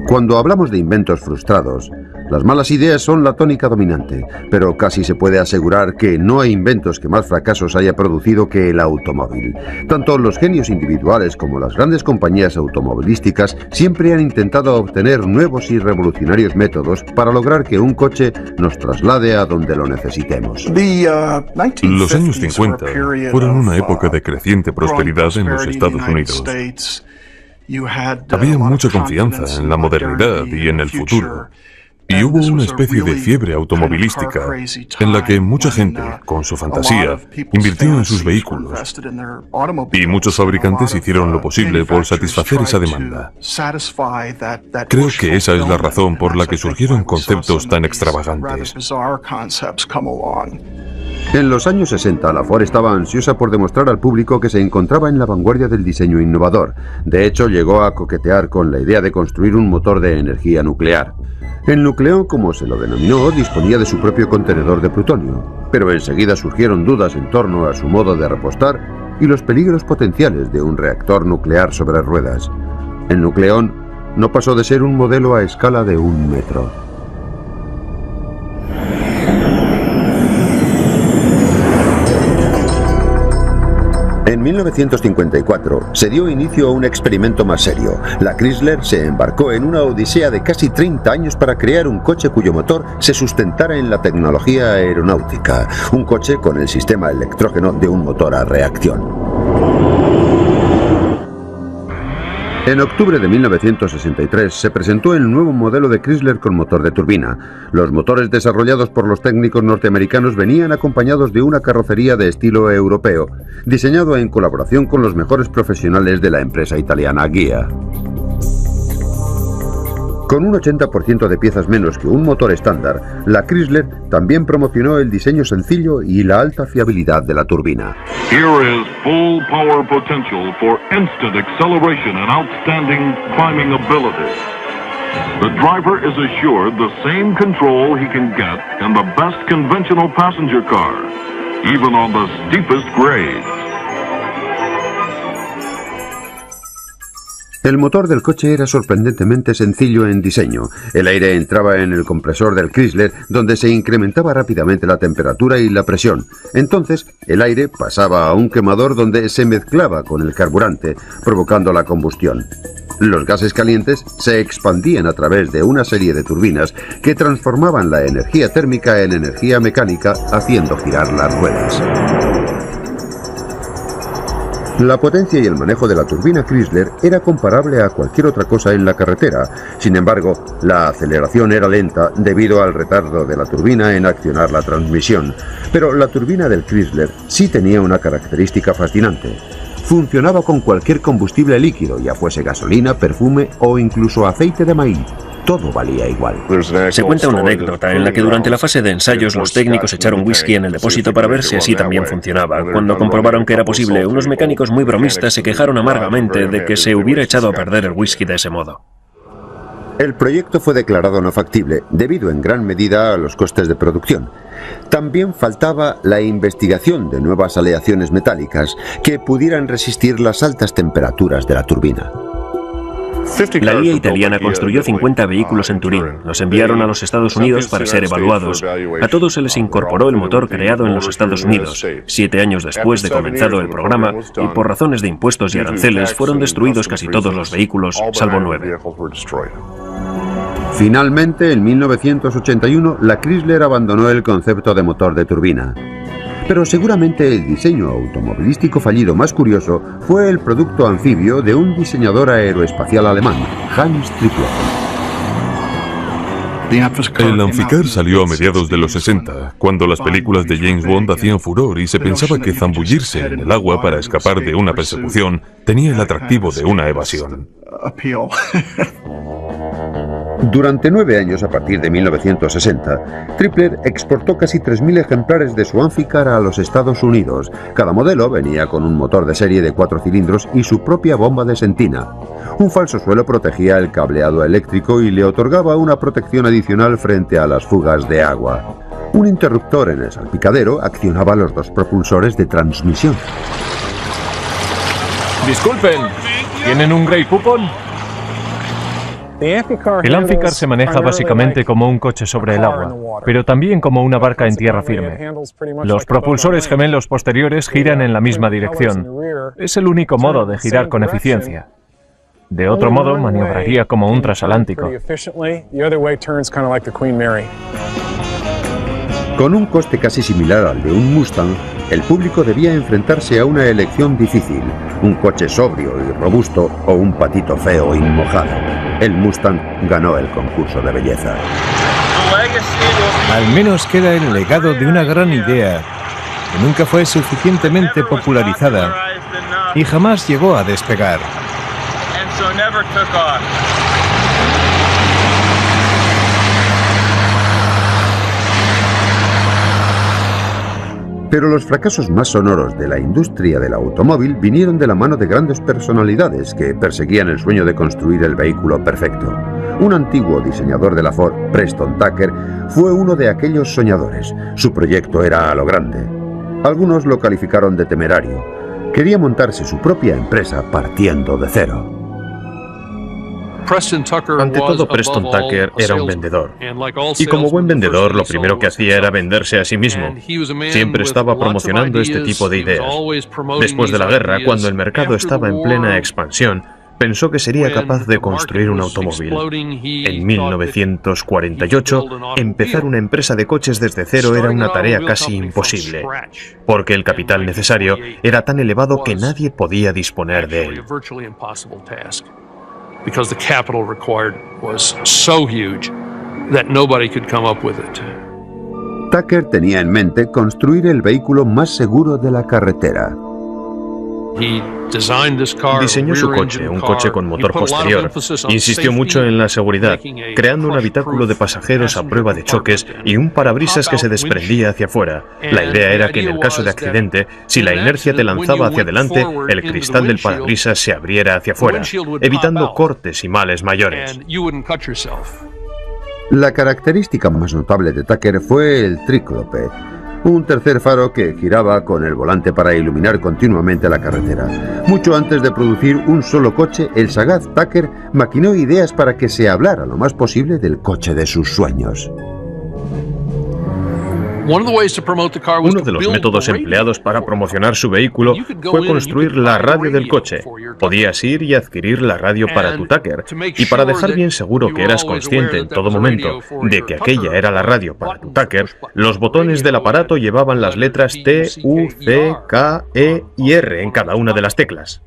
Cuando hablamos de inventos frustrados, las malas ideas son la tónica dominante, pero casi se puede asegurar que no hay inventos que más fracasos haya producido que el automóvil. Tanto los genios individuales como las grandes compañías automovilísticas siempre han intentado obtener nuevos y revolucionarios métodos para lograr que un coche nos traslade a donde lo necesitemos. Los años 50 fueron una época de creciente prosperidad en los Estados Unidos. Había mucha confianza en la modernidad y en el futuro. Y hubo una especie de fiebre automovilística en la que mucha gente, con su fantasía, invirtió en sus vehículos. Y muchos fabricantes hicieron lo posible por satisfacer esa demanda. Creo que esa es la razón por la que surgieron conceptos tan extravagantes. En los años 60, la Ford estaba ansiosa por demostrar al público que se encontraba en la vanguardia del diseño innovador. De hecho, llegó a coquetear con la idea de construir un motor de energía nuclear. El Nucleón, como se lo denominó, disponía de su propio contenedor de plutonio, pero enseguida surgieron dudas en torno a su modo de repostar y los peligros potenciales de un reactor nuclear sobre ruedas. El Nucleón no pasó de ser un modelo a escala de 1 metro. En 1954 se dio inicio a un experimento más serio. La Chrysler se embarcó en una odisea de casi 30 años para crear un coche cuyo motor se sustentara en la tecnología aeronáutica. Un coche con el sistema electrógeno de un motor a reacción. En octubre de 1963 se presentó el nuevo modelo de Chrysler con motor de turbina. Los motores desarrollados por los técnicos norteamericanos venían acompañados de una carrocería de estilo europeo, diseñado en colaboración con los mejores profesionales de la empresa italiana Ghia. Con un 80% de piezas menos que un motor estándar, la Chrysler también promocionó el diseño sencillo y la alta fiabilidad de la turbina. Here is full power potential for instant acceleration and outstanding climbing ability. The driver is assured the same control he can get in the best conventional passenger car, even on the steepest grades. El motor del coche era sorprendentemente sencillo en diseño. El aire entraba en el compresor del Chrysler, donde se incrementaba rápidamente la temperatura y la presión. Entonces, el aire pasaba a un quemador donde se mezclaba con el carburante, provocando la combustión. Los gases calientes se expandían a través de una serie de turbinas que transformaban la energía térmica en energía mecánica, haciendo girar las ruedas. La potencia y el manejo de la turbina Chrysler era comparable a cualquier otra cosa en la carretera. Sin embargo, la aceleración era lenta debido al retardo de la turbina en accionar la transmisión. Pero la turbina del Chrysler sí tenía una característica fascinante. Funcionaba con cualquier combustible líquido, ya fuese gasolina, perfume o incluso aceite de maíz. Todo valía igual. Se cuenta una anécdota en la que durante la fase de ensayos los técnicos echaron whisky en el depósito para ver si así también funcionaba. Cuando comprobaron que era posible, unos mecánicos muy bromistas se quejaron amargamente de que se hubiera echado a perder el whisky de ese modo. El proyecto fue declarado no factible, debido en gran medida a los costes de producción. También faltaba la investigación de nuevas aleaciones metálicas que pudieran resistir las altas temperaturas de la turbina. La Ghia italiana construyó 50 vehículos en Turín. Los enviaron a los Estados Unidos para ser evaluados. A todos se les incorporó el motor creado en los Estados Unidos. 7 años después de comenzado el programa, y por razones de impuestos y aranceles, fueron destruidos casi todos los vehículos, salvo 9. Finalmente, en 1981, la Chrysler abandonó el concepto de motor de turbina. Pero seguramente el diseño automovilístico fallido más curioso fue el producto anfibio de un diseñador aeroespacial alemán, Hans Trippler. El Amficar salió a mediados de los 60, cuando las películas de James Bond hacían furor y se pensaba que zambullirse en el agua para escapar de una persecución tenía el atractivo de una evasión. Durante 9 años, a partir de 1960, Trippler exportó casi 3.000 ejemplares de su Amficar a los Estados Unidos. Cada modelo venía con un motor de serie de 4 cilindros y su propia bomba de sentina. Un falso suelo protegía el cableado eléctrico y le otorgaba una protección adicional frente a las fugas de agua. Un interruptor en el salpicadero accionaba los 2 propulsores de transmisión. Disculpen, ¿tienen un Grey Poupon? El Amphicar se maneja básicamente como un coche sobre el agua, pero también como una barca en tierra firme. Los propulsores gemelos posteriores giran en la misma dirección. Es el único modo de girar con eficiencia. De otro modo, maniobraría como un transatlántico. Con un coste casi similar al de un Mustang, el público debía enfrentarse a una elección difícil: un coche sobrio y robusto o un patito feo y mojado. El Mustang ganó el concurso de belleza. Al menos queda el legado de una gran idea que nunca fue suficientemente popularizada y jamás llegó a despegar. Pero los fracasos más sonoros de la industria del automóvil vinieron de la mano de grandes personalidades que perseguían el sueño de construir el vehículo perfecto. Un antiguo diseñador de la Ford, Preston Tucker, fue uno de aquellos soñadores. Su proyecto era a lo grande. Algunos lo calificaron de temerario. Quería montarse su propia empresa partiendo de cero. Ante todo, Preston Tucker era un vendedor. Y como buen vendedor, lo primero que hacía era venderse a sí mismo. Siempre estaba promocionando este tipo de ideas. Después de la guerra, cuando el mercado estaba en plena expansión, pensó que sería capaz de construir un automóvil. En 1948, empezar una empresa de coches desde cero era una tarea casi imposible, porque el capital necesario era tan elevado que nadie podía disponer de él. Because the capital required was so huge that nobody could come up with it. Tucker tenía en mente construir el vehículo más seguro de la carretera. Diseñó su coche, un coche con motor posterior. Insistió mucho en la seguridad, creando un habitáculo de pasajeros a prueba de choques y un parabrisas que se desprendía hacia afuera. La idea era que en el caso de accidente, si la inercia te lanzaba hacia adelante, el cristal del parabrisas se abriera hacia afuera, evitando cortes y males mayores. La característica más notable de Tucker fue el tríclope, un tercer faro que giraba con el volante para iluminar continuamente la carretera. Mucho antes de producir un solo coche, el sagaz Tucker maquinó ideas para que se hablara lo más posible del coche de sus sueños. Uno de los métodos empleados para promocionar su vehículo fue construir la radio del coche. Podías ir y adquirir la radio para tu Tucker, y para dejar bien seguro que eras consciente en todo momento de que aquella era la radio para tu Tucker, los botones del aparato llevaban las letras T, U, C, K, E y R en cada una de las teclas.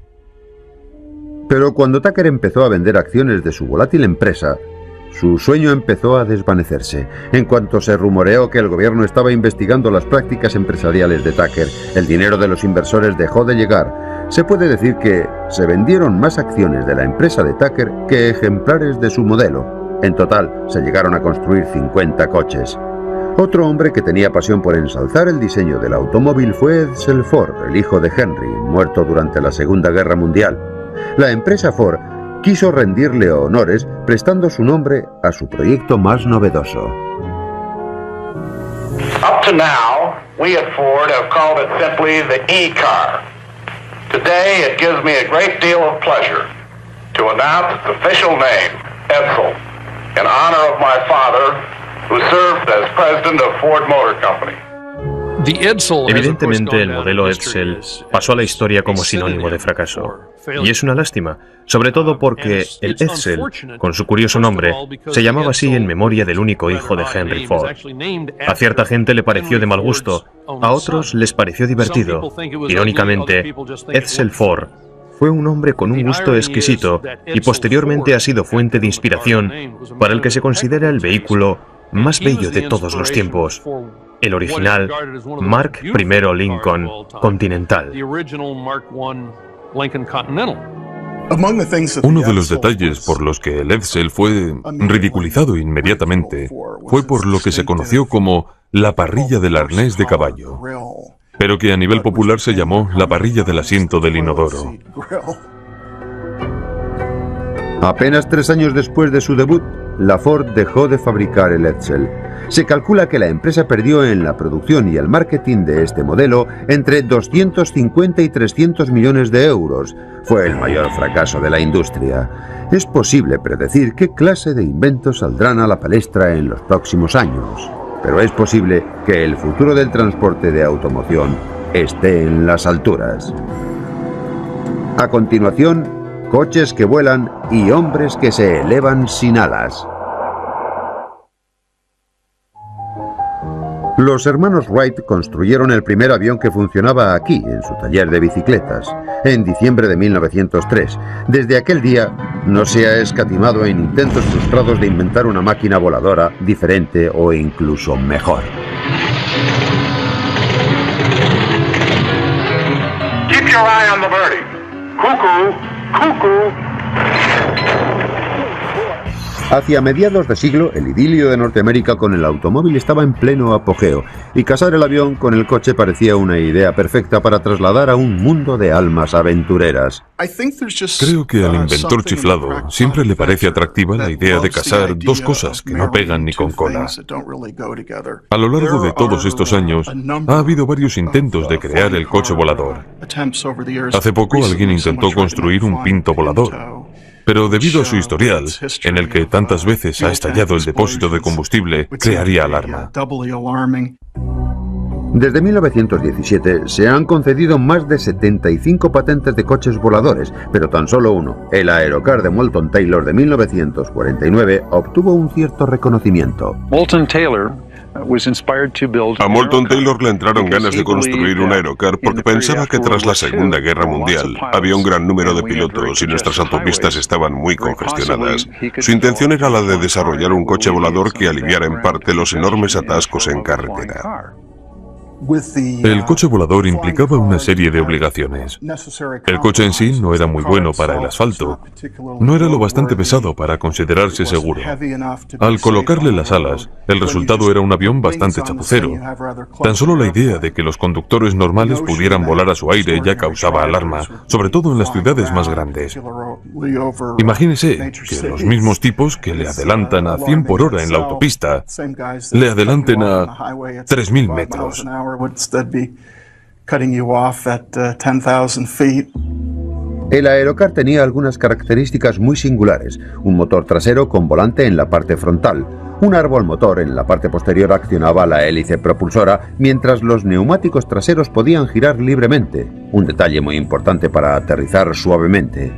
Pero cuando Tucker empezó a vender acciones de su volátil empresa, su sueño empezó a desvanecerse. En cuanto se rumoreó que el gobierno estaba investigando las prácticas empresariales de Tucker, el dinero de los inversores dejó de llegar. Se puede decir que se vendieron más acciones de la empresa de Tucker que ejemplares de su modelo. En total, se llegaron a construir 50 coches. Otro hombre que tenía pasión por ensalzar el diseño del automóvil fue Edsel Ford, el hijo de Henry, muerto durante la Segunda Guerra Mundial. La empresa Ford quiso rendirle honores prestando su nombre a su proyecto más novedoso. Up to now, we at Ford have called it simply the E-Car. Today, it gives me a great deal of pleasure to announce its official name, Edsel, in honor of my father, who served as president of Ford Motor Company. Evidentemente, el modelo Edsel pasó a la historia como sinónimo de fracaso. Y es una lástima, sobre todo porque el Edsel, con su curioso nombre, se llamaba así en memoria del único hijo de Henry Ford. A cierta gente le pareció de mal gusto, a otros les pareció divertido. Irónicamente, Edsel Ford fue un hombre con un gusto exquisito y posteriormente ha sido fuente de inspiración para el que se considera el vehículo más bello de todos los tiempos. El original Mark I Lincoln Continental. Uno de los detalles por los que el Edsel fue ridiculizado inmediatamente fue por lo que se conoció como la parrilla del arnés de caballo, pero que a nivel popular se llamó la parrilla del asiento del inodoro. Apenas 3 años después de su debut, la Ford dejó de fabricar el Edsel. Se calcula que la empresa perdió en la producción y el marketing de este modelo entre 250 y 300 millones de euros. Fue el mayor fracaso de la industria. Es posible predecir qué clase de inventos saldrán a la palestra en los próximos años, pero es posible que el futuro del transporte de automoción esté en las alturas. A continuación, coches que vuelan y hombres que se elevan sin alas. Los hermanos Wright construyeron el primer avión que funcionaba aquí, en su taller de bicicletas, en diciembre de 1903. Desde aquel día no se ha escatimado en intentos frustrados de inventar una máquina voladora diferente o incluso mejor. Keep your eye on the birdie. Cuckoo, cuckoo. Hacia mediados de siglo, el idilio de Norteamérica con el automóvil estaba en pleno apogeo, y casar el avión con el coche parecía una idea perfecta para trasladar a un mundo de almas aventureras. Creo que al inventor chiflado siempre le parece atractiva la idea de casar dos cosas que no pegan ni con cola. A lo largo de todos estos años, ha habido varios intentos de crear el coche volador. Hace poco alguien intentó construir un Pinto volador. Pero debido a su historial, en el que tantas veces ha estallado el depósito de combustible, crearía alarma. Desde 1917 se han concedido más de 75 patentes de coches voladores, pero tan solo uno, el Aerocar de Moulton Taylor de 1949, obtuvo un cierto reconocimiento. A Moulton Taylor le entraron ganas de construir un Aerocar porque pensaba que tras la Segunda Guerra Mundial había un gran número de pilotos y nuestras autopistas estaban muy congestionadas. Su intención era la de desarrollar un coche volador que aliviara en parte los enormes atascos en carretera. El coche volador implicaba una serie de obligaciones. El coche en sí no era muy bueno para el asfalto. No era lo bastante pesado para considerarse seguro. Al colocarle las alas, el resultado era un avión bastante chapucero. Tan solo la idea de que los conductores normales pudieran volar a su aire ya causaba alarma, sobre todo en las ciudades más grandes. Imagínese que los mismos tipos que le adelantan a 100 por hora en la autopista, le adelanten a 3.000 metros. El Aerocar tenía algunas características muy singulares: un motor trasero con volante en la parte frontal. Un árbol motor en la parte posterior accionaba la hélice propulsora, mientras los neumáticos traseros podían girar libremente, un detalle muy importante para aterrizar suavemente.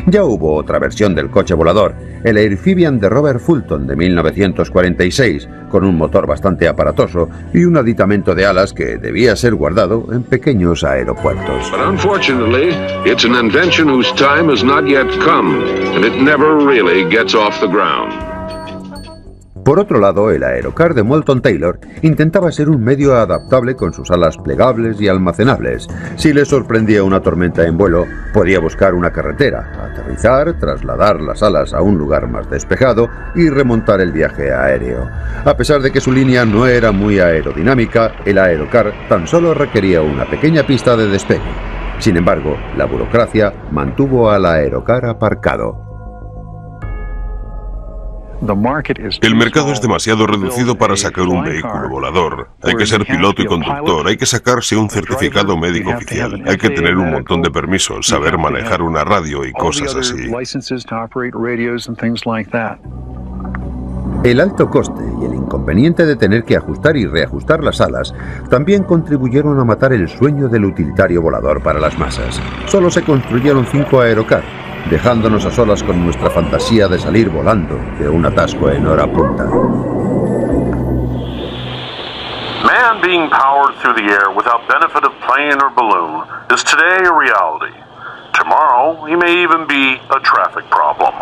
Ya hubo otra versión del coche volador, el Airphibian de Robert Fulton de 1946, con un motor bastante aparatoso y un aditamento de alas que debía ser guardado en pequeños aeropuertos. But unfortunately, it's an invention whose time has not yet come, and it never really gets off the ground. Por otro lado, el Aerocar de Moulton Taylor intentaba ser un medio adaptable con sus alas plegables y almacenables. Si le sorprendía una tormenta en vuelo, podía buscar una carretera, aterrizar, trasladar las alas a un lugar más despejado y remontar el viaje aéreo. A pesar de que su línea no era muy aerodinámica, el Aerocar tan solo requería una pequeña pista de despegue. Sin embargo, la burocracia mantuvo al Aerocar aparcado. El mercado es demasiado reducido para sacar un vehículo volador. Hay que ser piloto y conductor, hay que sacarse un certificado médico oficial, hay que tener un montón de permisos, saber manejar una radio y cosas así. El alto coste y el inconveniente de tener que ajustar y reajustar las alas también contribuyeron a matar el sueño del utilitario volador para las masas. Solo se construyeron 5 Aerocar, dejándonos a solas con nuestra fantasía de salir volando de un atasco en hora punta. Man being powered through the air without benefit of plane or balloon is today a reality. Tomorrow, he may even be a traffic problem.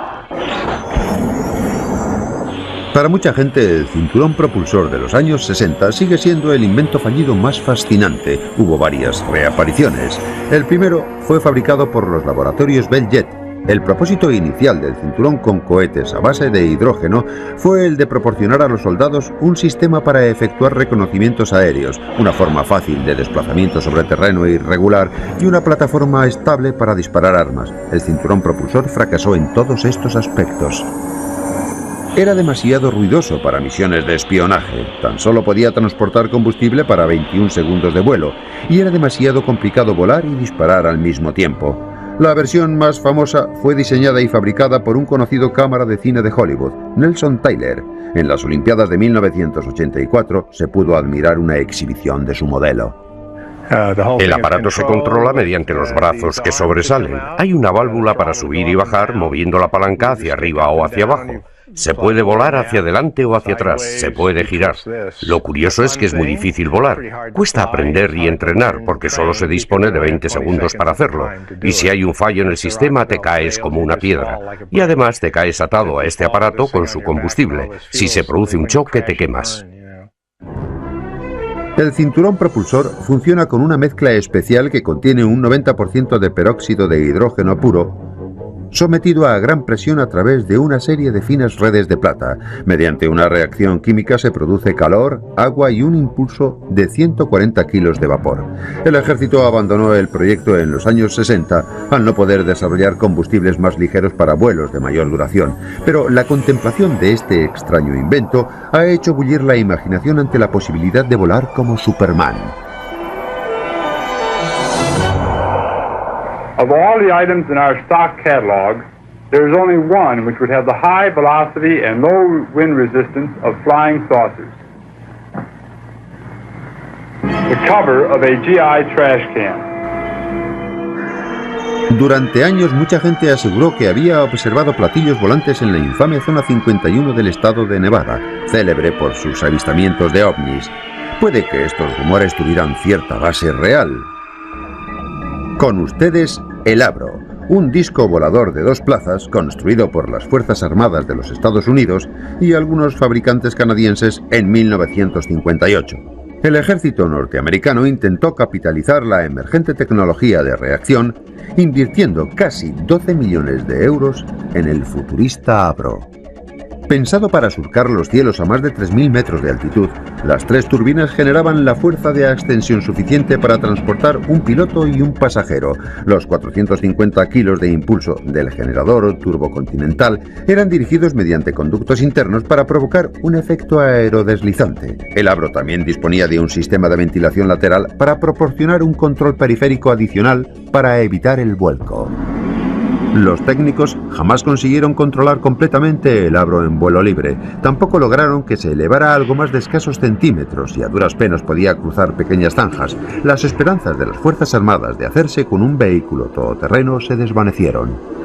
Para mucha gente, el cinturón propulsor de los años 60 sigue siendo el invento fallido más fascinante. Hubo varias reapariciones. El primero fue fabricado por los laboratorios Bell Jet. El propósito inicial del cinturón con cohetes a base de hidrógeno fue el de proporcionar a los soldados un sistema para efectuar reconocimientos aéreos, una forma fácil de desplazamiento sobre terreno irregular y una plataforma estable para disparar armas. El cinturón propulsor fracasó en todos estos aspectos. Era demasiado ruidoso para misiones de espionaje, tan solo podía transportar combustible para 21 segundos de vuelo, y era demasiado complicado volar y disparar al mismo tiempo. La versión más famosa fue diseñada y fabricada por un conocido cámara de cine de Hollywood, Nelson Tyler. En las Olimpiadas de 1984 se pudo admirar una exhibición de su modelo. El aparato se controla mediante los brazos que sobresalen. Hay una válvula para subir y bajar moviendo la palanca hacia arriba o hacia abajo. Se puede volar hacia adelante o hacia atrás, se puede girar. Lo curioso es que es muy difícil volar. Cuesta aprender y entrenar porque solo se dispone de 20 segundos para hacerlo. Y si hay un fallo en el sistema te caes como una piedra. Y además te caes atado a este aparato con su combustible. Si se produce un choque te quemas. El cinturón propulsor funciona con una mezcla especial que contiene un 90% de peróxido de hidrógeno puro, sometido a gran presión a través de una serie de finas redes de plata. Mediante una reacción química se produce calor, agua y un impulso de 140 kilos de vapor. El ejército abandonó el proyecto en los años 60 al no poder desarrollar combustibles más ligeros para vuelos de mayor duración, pero la contemplación de este extraño invento ha hecho bullir la imaginación ante la posibilidad de volar como Superman. Of all the items in our stock catalog, there is only one which would have the high velocity and low wind resistance of flying saucers. The cover of a GI trash can. Durante años mucha gente aseguró que había observado platillos volantes en la infame zona 51 del estado de Nevada, célebre por sus avistamientos de ovnis. Puede que estos rumores tuvieran cierta base real. Con ustedes, el Avro, un disco volador de 2 plazas construido por las Fuerzas Armadas de los Estados Unidos y algunos fabricantes canadienses en 1958. El ejército norteamericano intentó capitalizar la emergente tecnología de reacción invirtiendo casi 12 millones de euros en el futurista Avro. Pensado para surcar los cielos a más de 3.000 metros de altitud, las 3 turbinas generaban la fuerza de ascensión suficiente para transportar un piloto y un pasajero. Los 450 kilos de impulso del generador turbocontinental eran dirigidos mediante conductos internos para provocar un efecto aerodeslizante. El Avro también disponía de un sistema de ventilación lateral para proporcionar un control periférico adicional para evitar el vuelco. Los técnicos jamás consiguieron controlar completamente el Avro en vuelo libre. Tampoco lograron que se elevara algo más de escasos centímetros y a duras penas podía cruzar pequeñas zanjas. Las esperanzas de las Fuerzas Armadas de hacerse con un vehículo todoterreno se desvanecieron.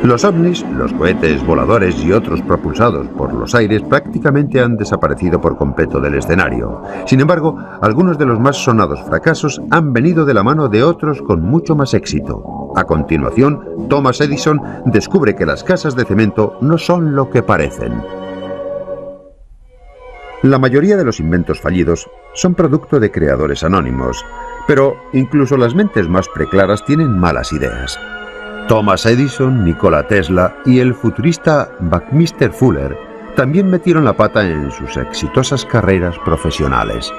Los ovnis, los cohetes voladores y otros propulsados por los aires prácticamente han desaparecido por completo del escenario. Sin embargo, algunos de los más sonados fracasos han venido de la mano de otros con mucho más éxito. A continuación, Thomas Edison descubre que las casas de cemento no son lo que parecen. La mayoría de los inventos fallidos son producto de creadores anónimos, pero incluso las mentes más preclaras tienen malas ideas. Thomas Edison, Nikola Tesla y el futurista Buckminster Fuller también metieron la pata en sus exitosas carreras profesionales.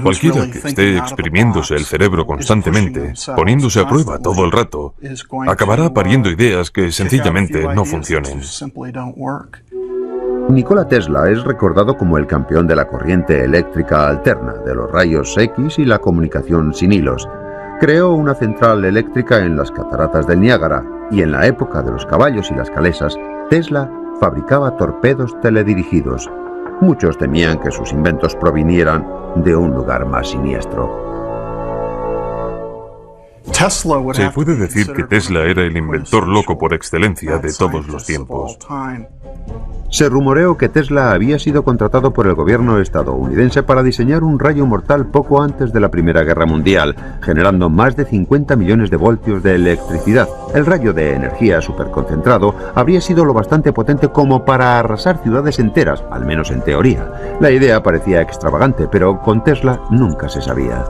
Cualquiera que esté exprimiéndose el cerebro constantemente, poniéndose a prueba todo el rato, acabará pariendo ideas que sencillamente no funcionen. Nikola Tesla es recordado como el campeón de la corriente eléctrica alterna, de los rayos X y la comunicación sin hilos. Creó una central eléctrica en las cataratas del Niágara y en la época de los caballos y las calesas, Tesla fabricaba torpedos teledirigidos. Muchos temían que sus inventos provinieran de un lugar más siniestro. Se puede decir que Tesla era el inventor loco por excelencia de todos los tiempos. Se rumoreó que Tesla había sido contratado por el gobierno estadounidense para diseñar un rayo mortal poco antes de la Primera Guerra Mundial, generando más de 50 millones de voltios de electricidad. El rayo de energía superconcentrado habría sido lo bastante potente como para arrasar ciudades enteras, al menos en teoría. La idea parecía extravagante, pero con Tesla nunca se sabía.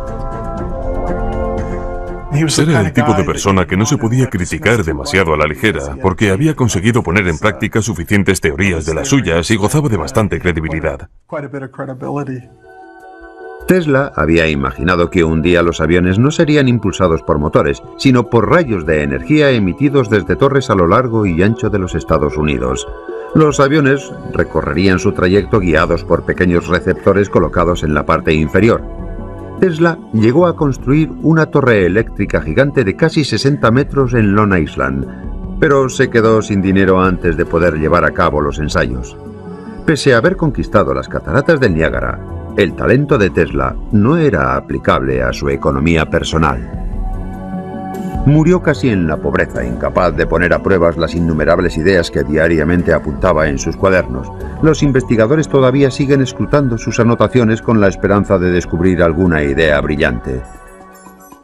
Era el tipo de persona que no se podía criticar demasiado a la ligera, porque había conseguido poner en práctica suficientes teorías de las suyas y gozaba de bastante credibilidad. Tesla había imaginado que un día los aviones no serían impulsados por motores, sino por rayos de energía emitidos desde torres a lo largo y ancho de los Estados Unidos. Los aviones recorrerían su trayecto guiados por pequeños receptores colocados en la parte inferior. Tesla llegó a construir una torre eléctrica gigante de casi 60 metros en Long Island, pero se quedó sin dinero antes de poder llevar a cabo los ensayos. Pese a haber conquistado las cataratas del Niágara, el talento de Tesla no era aplicable a su economía personal. Murió casi en la pobreza, incapaz de poner a prueba las innumerables ideas que diariamente apuntaba en sus cuadernos. Los investigadores todavía siguen escrutando sus anotaciones con la esperanza de descubrir alguna idea brillante.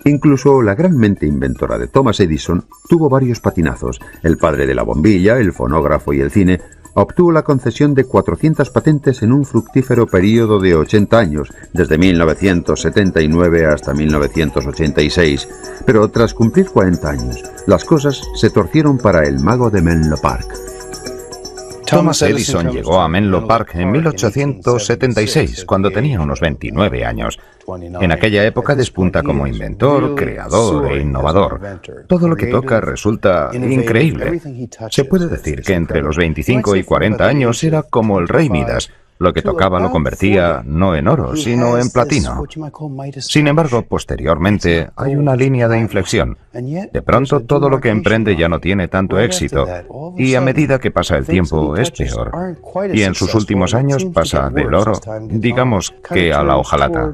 Incluso la gran mente inventora de Thomas Edison tuvo varios patinazos. El padre de la bombilla, el fonógrafo y el cine obtuvo la concesión de 400 patentes en un fructífero período de 80 años, desde 1979 hasta 1986. Pero tras cumplir 40 años, las cosas se torcieron para el mago de Menlo Park. Thomas Edison llegó a Menlo Park en 1876, cuando tenía unos 29 años. En aquella época despunta como inventor, creador e innovador. Todo lo que toca resulta increíble. Se puede decir que entre los 25 y 40 años era como el rey Midas. Lo que tocaba lo convertía no en oro, sino en platino. Sin embargo, posteriormente hay una línea de inflexión. De pronto todo lo que emprende ya no tiene tanto éxito, y a medida que pasa el tiempo es peor. Y en sus últimos años pasa del oro, digamos que a la hojalata.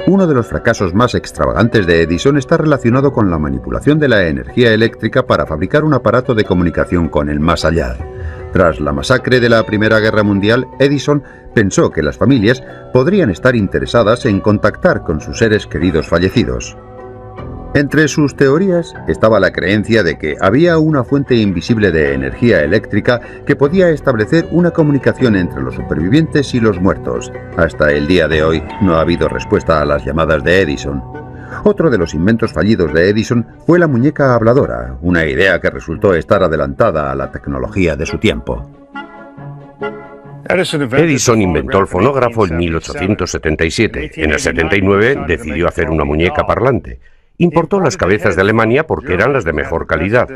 Uno de los fracasos más extravagantes de Edison está relacionado con la manipulación de la energía eléctrica para fabricar un aparato de comunicación con el más allá. Tras la masacre de la Primera Guerra Mundial, Edison pensó que las familias podrían estar interesadas en contactar con sus seres queridos fallecidos. Entre sus teorías estaba la creencia de que había una fuente invisible de energía eléctrica que podía establecer una comunicación entre los supervivientes y los muertos. Hasta el día de hoy no ha habido respuesta a las llamadas de Edison. Otro de los inventos fallidos de Edison fue la muñeca habladora, una idea que resultó estar adelantada a la tecnología de su tiempo. Edison inventó el fonógrafo en 1877. En el 79 decidió hacer una muñeca parlante. Importó las cabezas de Alemania porque eran las de mejor calidad.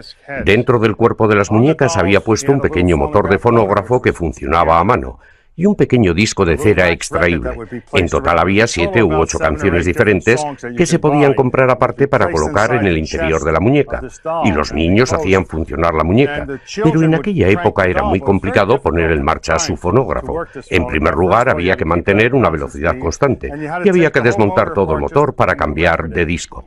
Dentro del cuerpo de las muñecas había puesto un pequeño motor de fonógrafo que funcionaba a mano y un pequeño disco de cera extraíble. En total había 7 u 8 canciones diferentes que se podían comprar aparte para colocar en el interior de la muñeca, y los niños hacían funcionar la muñeca. Pero en aquella época era muy complicado poner en marcha su fonógrafo. En primer lugar, había que mantener una velocidad constante y había que desmontar todo el motor para cambiar de disco.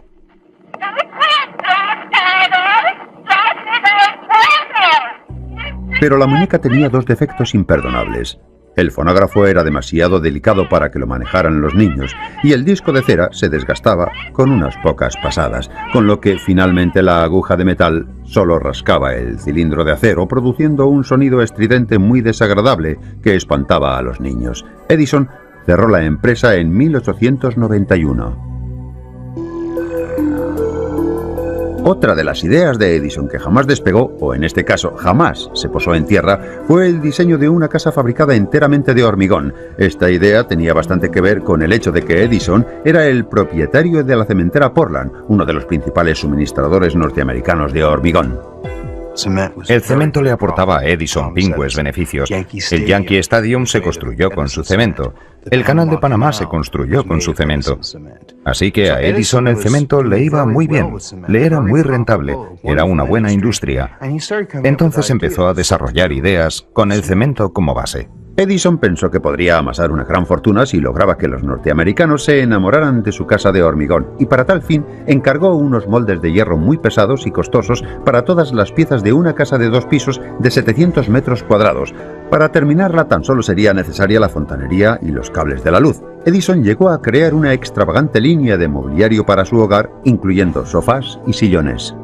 Pero la muñeca tenía dos defectos imperdonables. El fonógrafo era demasiado delicado para que lo manejaran los niños, y el disco de cera se desgastaba con unas pocas pasadas, con lo que finalmente la aguja de metal solo rascaba el cilindro de acero, produciendo un sonido estridente muy desagradable que espantaba a los niños. Edison cerró la empresa en 1891. Otra de las ideas de Edison que jamás despegó, o en este caso jamás se posó en tierra, fue el diseño de una casa fabricada enteramente de hormigón. Esta idea tenía bastante que ver con el hecho de que Edison era el propietario de la cementera Portland, uno de los principales suministradores norteamericanos de hormigón. El cemento le aportaba a Edison pingües beneficios. El Yankee Stadium se construyó con su cemento. El Canal de Panamá se construyó con su cemento. Así que a Edison el cemento le iba muy bien, le era muy rentable, era una buena industria. Entonces empezó a desarrollar ideas con el cemento como base. Edison pensó que podría amasar una gran fortuna si lograba que los norteamericanos se enamoraran de su casa de hormigón, y para tal fin encargó unos moldes de hierro muy pesados y costosos para todas las piezas de una casa de 2 pisos de 700 metros cuadrados. Para terminarla tan solo sería necesaria la fontanería y los cables de la luz. Edison llegó a crear una extravagante línea de mobiliario para su hogar, incluyendo sofás y sillones.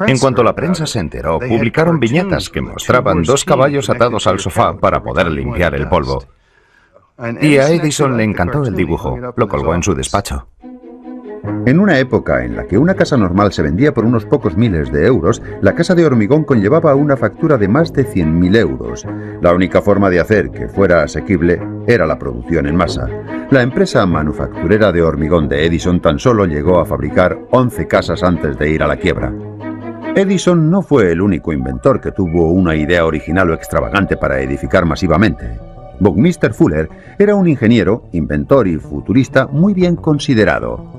En cuanto la prensa se enteró, publicaron viñetas que mostraban 2 caballos atados al sofá para poder limpiar el polvo. Y a Edison le encantó el dibujo, lo colgó en su despacho. En una época en la que una casa normal se vendía por unos pocos miles de euros, la casa de hormigón conllevaba una factura de más de 100.000 euros. La única forma de hacer que fuera asequible era la producción en masa. La empresa manufacturera de hormigón de Edison tan solo llegó a fabricar 11 casas antes de ir a la quiebra. Edison no fue el único inventor que tuvo una idea original o extravagante para edificar masivamente. Buckminster Fuller era un ingeniero, inventor y futurista muy bien considerado.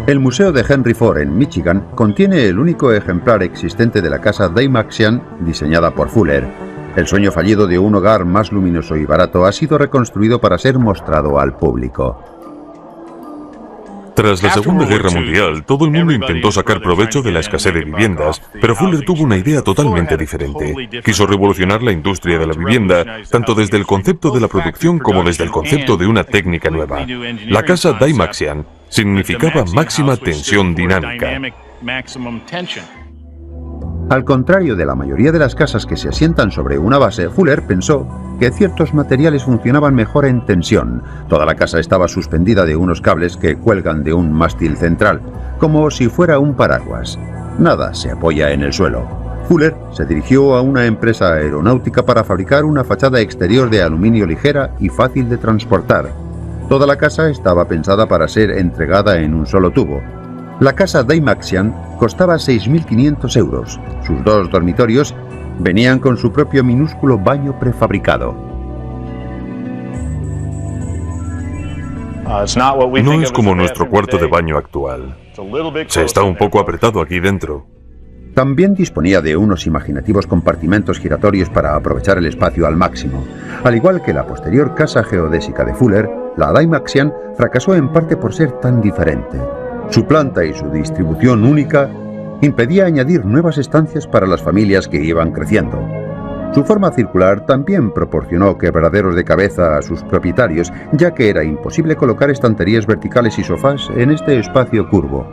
El Museo de Henry Ford en Michigan contiene el único ejemplar existente de la casa Dymaxion diseñada por Fuller. El sueño fallido de un hogar más luminoso y barato ha sido reconstruido para ser mostrado al público. Tras la Segunda Guerra Mundial, todo el mundo intentó sacar provecho de la escasez de viviendas, pero Fuller tuvo una idea totalmente diferente. Quiso revolucionar la industria de la vivienda, tanto desde el concepto de la producción como desde el concepto de una técnica nueva. La casa Dymaxion significaba máxima tensión dinámica. Al contrario de la mayoría de las casas que se asientan sobre una base, Fuller pensó que ciertos materiales funcionaban mejor en tensión. Toda la casa estaba suspendida de unos cables que cuelgan de un mástil central, como si fuera un paraguas. Nada se apoya en el suelo. Fuller se dirigió a una empresa aeronáutica para fabricar una fachada exterior de aluminio ligera y fácil de transportar. Toda la casa estaba pensada para ser entregada en un solo tubo. La casa Dymaxion costaba 6.500 euros. Sus 2 dormitorios venían con su propio minúsculo baño prefabricado. No es como nuestro cuarto de baño actual. Se está un poco apretado aquí dentro. También disponía de unos imaginativos compartimentos giratorios para aprovechar el espacio al máximo. Al igual que la posterior casa geodésica de Fuller, la Dymaxion fracasó en parte por ser tan diferente. Su planta y su distribución única impedía añadir nuevas estancias para las familias que iban creciendo. Su forma circular también proporcionó quebraderos de cabeza a sus propietarios, ya que era imposible colocar estanterías verticales y sofás en este espacio curvo.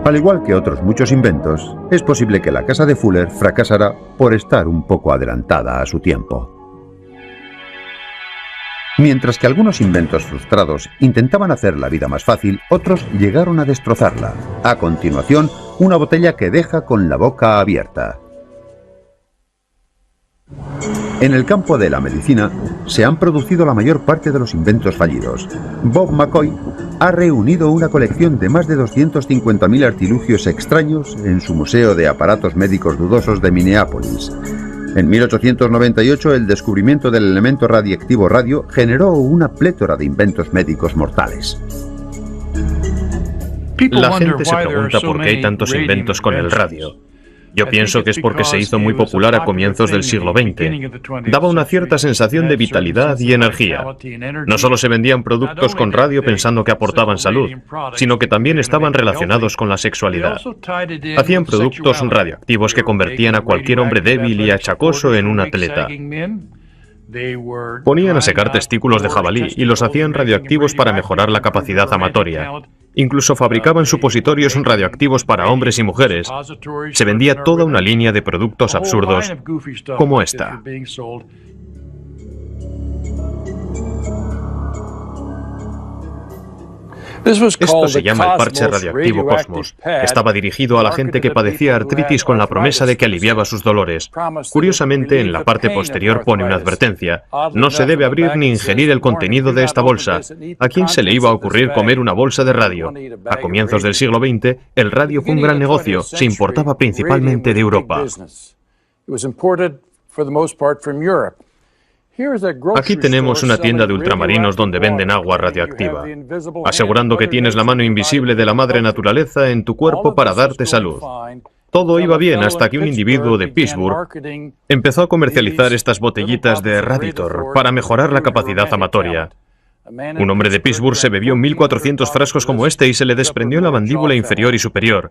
Al igual que otros muchos inventos, es posible que la casa de Fuller fracasara por estar un poco adelantada a su tiempo. Mientras que algunos inventos frustrados intentaban hacer la vida más fácil, otros llegaron a destrozarla. A continuación, una botella que deja con la boca abierta. En el campo de la medicina se han producido la mayor parte de los inventos fallidos. Bob McCoy ha reunido una colección de más de 250.000 artilugios extraños en su Museo de Aparatos Médicos Dudosos de Minneapolis. En 1898, el descubrimiento del elemento radiactivo radio generó una plétora de inventos médicos mortales. La gente se pregunta por qué hay tantos inventos con el radio. Yo pienso que es porque se hizo muy popular a comienzos del siglo XX. Daba una cierta sensación de vitalidad y energía. No solo se vendían productos con radio pensando que aportaban salud, sino que también estaban relacionados con la sexualidad. Hacían productos radioactivos que convertían a cualquier hombre débil y achacoso en un atleta. Ponían a secar testículos de jabalí y los hacían radioactivos para mejorar la capacidad amatoria. Incluso fabricaban supositorios radioactivos para hombres y mujeres. Se vendía toda una línea de productos absurdos como esta. Esto se llama el parche radioactivo Cosmos. Estaba dirigido a la gente que padecía artritis con la promesa de que aliviaba sus dolores. Curiosamente, en la parte posterior pone una advertencia. No se debe abrir ni ingerir el contenido de esta bolsa. ¿A quién se le iba a ocurrir comer una bolsa de radio? A comienzos del siglo XX, el radio fue un gran negocio. Se importaba principalmente de Europa. Aquí tenemos una tienda de ultramarinos donde venden agua radioactiva, asegurando que tienes la mano invisible de la madre naturaleza en tu cuerpo para darte salud. Todo iba bien hasta que un individuo de Pittsburgh empezó a comercializar estas botellitas de Radiator para mejorar la capacidad amatoria. Un hombre de Pittsburgh se bebió 1.400 frascos como este y se le desprendió la mandíbula inferior y superior.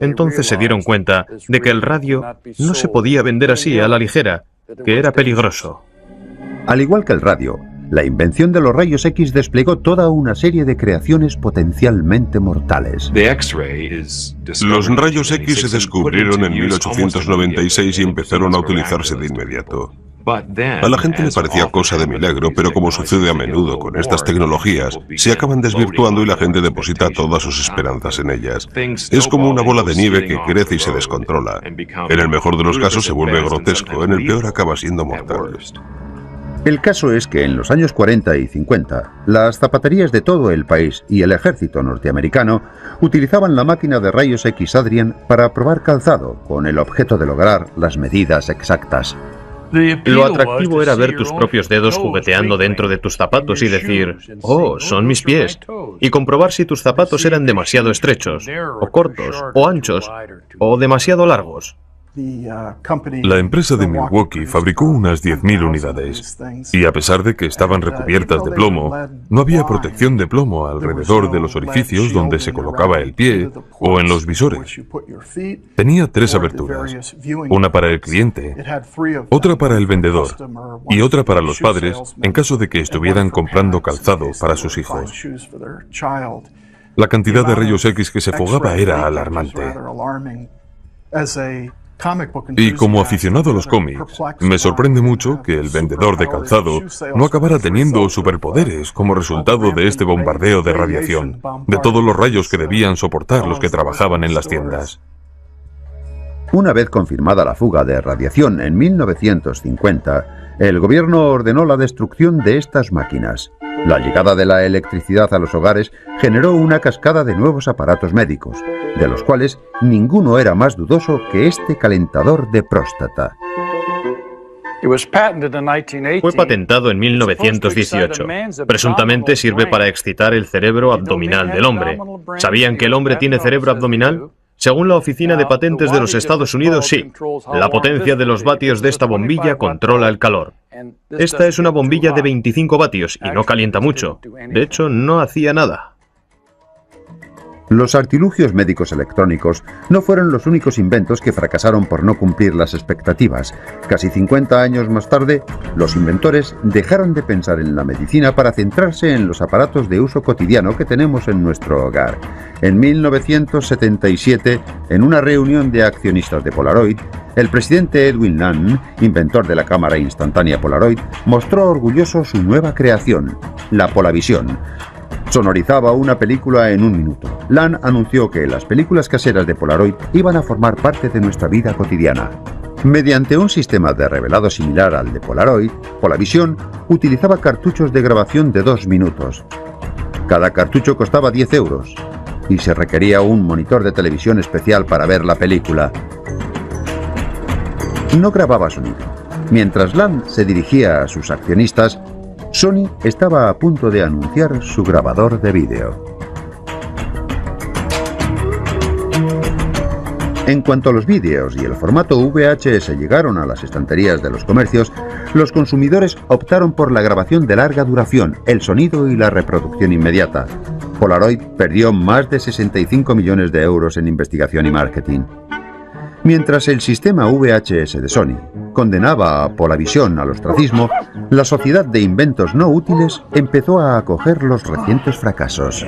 Entonces se dieron cuenta de que el radio no se podía vender así a la ligera, que era peligroso. Al igual que el radio, la invención de los rayos X desplegó toda una serie de creaciones potencialmente mortales. Los rayos X se descubrieron en 1896 y empezaron a utilizarse de inmediato. A la gente le parecía cosa de milagro, pero como sucede a menudo con estas tecnologías, se acaban desvirtuando y la gente deposita todas sus esperanzas en ellas. Es como una bola de nieve que crece y se descontrola. En el mejor de los casos se vuelve grotesco, en el peor acaba siendo mortal. El caso es que en los años 40 y 50, las zapaterías de todo el país y el ejército norteamericano utilizaban la máquina de rayos X Adrian para probar calzado, con el objeto de lograr las medidas exactas. Lo atractivo era ver tus propios dedos jugueteando dentro de tus zapatos y decir, «Oh, son mis pies», y comprobar si tus zapatos eran demasiado estrechos, o cortos, o anchos, o demasiado largos. La empresa de Milwaukee fabricó unas 10.000 unidades, y a pesar de que estaban recubiertas de plomo, no había protección de plomo alrededor de los orificios donde se colocaba el pie o en los visores. Tenía 3 aberturas, una para el cliente, otra para el vendedor y otra para los padres en caso de que estuvieran comprando calzado para sus hijos. La cantidad de rayos X que se fugaba era alarmante. Y como aficionado a los cómics, me sorprende mucho que el vendedor de calzado no acabara teniendo superpoderes como resultado de este bombardeo de radiación, de todos los rayos que debían soportar los que trabajaban en las tiendas. Una vez confirmada la fuga de radiación en 1950, el gobierno ordenó la destrucción de estas máquinas. La llegada de la electricidad a los hogares generó una cascada de nuevos aparatos médicos, de los cuales ninguno era más dudoso que este calentador de próstata. Fue patentado en 1918. Presuntamente sirve para excitar el cerebro abdominal del hombre. ¿Sabían que el hombre tiene cerebro abdominal? Según la Oficina de Patentes de los Estados Unidos, sí. La potencia de los vatios de esta bombilla controla el calor. Esta es una bombilla de 25 vatios y no calienta mucho. De hecho, no hacía nada. Los artilugios médicos electrónicos no fueron los únicos inventos que fracasaron por no cumplir las expectativas. Casi 50 años más tarde, los inventores dejaron de pensar en la medicina para centrarse en los aparatos de uso cotidiano que tenemos en nuestro hogar. En 1977, en una reunión de accionistas de Polaroid, el presidente Edwin Land, inventor de la cámara instantánea Polaroid, mostró orgulloso su nueva creación, la Polavisión. Sonorizaba una película en 1 minuto. Land anunció que las películas caseras de Polaroid iban a formar parte de nuestra vida cotidiana. Mediante un sistema de revelado similar al de Polaroid, Polavisión utilizaba cartuchos de grabación de 2 minutos. Cada cartucho costaba 10 euros y se requería un monitor de televisión especial para ver la película. No grababa sonido. Mientras Land se dirigía a sus accionistas, Sony estaba a punto de anunciar su grabador de vídeo. En cuanto los vídeos y el formato VHS llegaron a las estanterías de los comercios, los consumidores optaron por la grabación de larga duración, el sonido y la reproducción inmediata. Polaroid perdió más de 65 millones de euros en investigación y marketing. Mientras el sistema VHS de Sony condenaba a Polavisión al ostracismo, la Sociedad de Inventos No Útiles empezó a acoger los recientes fracasos.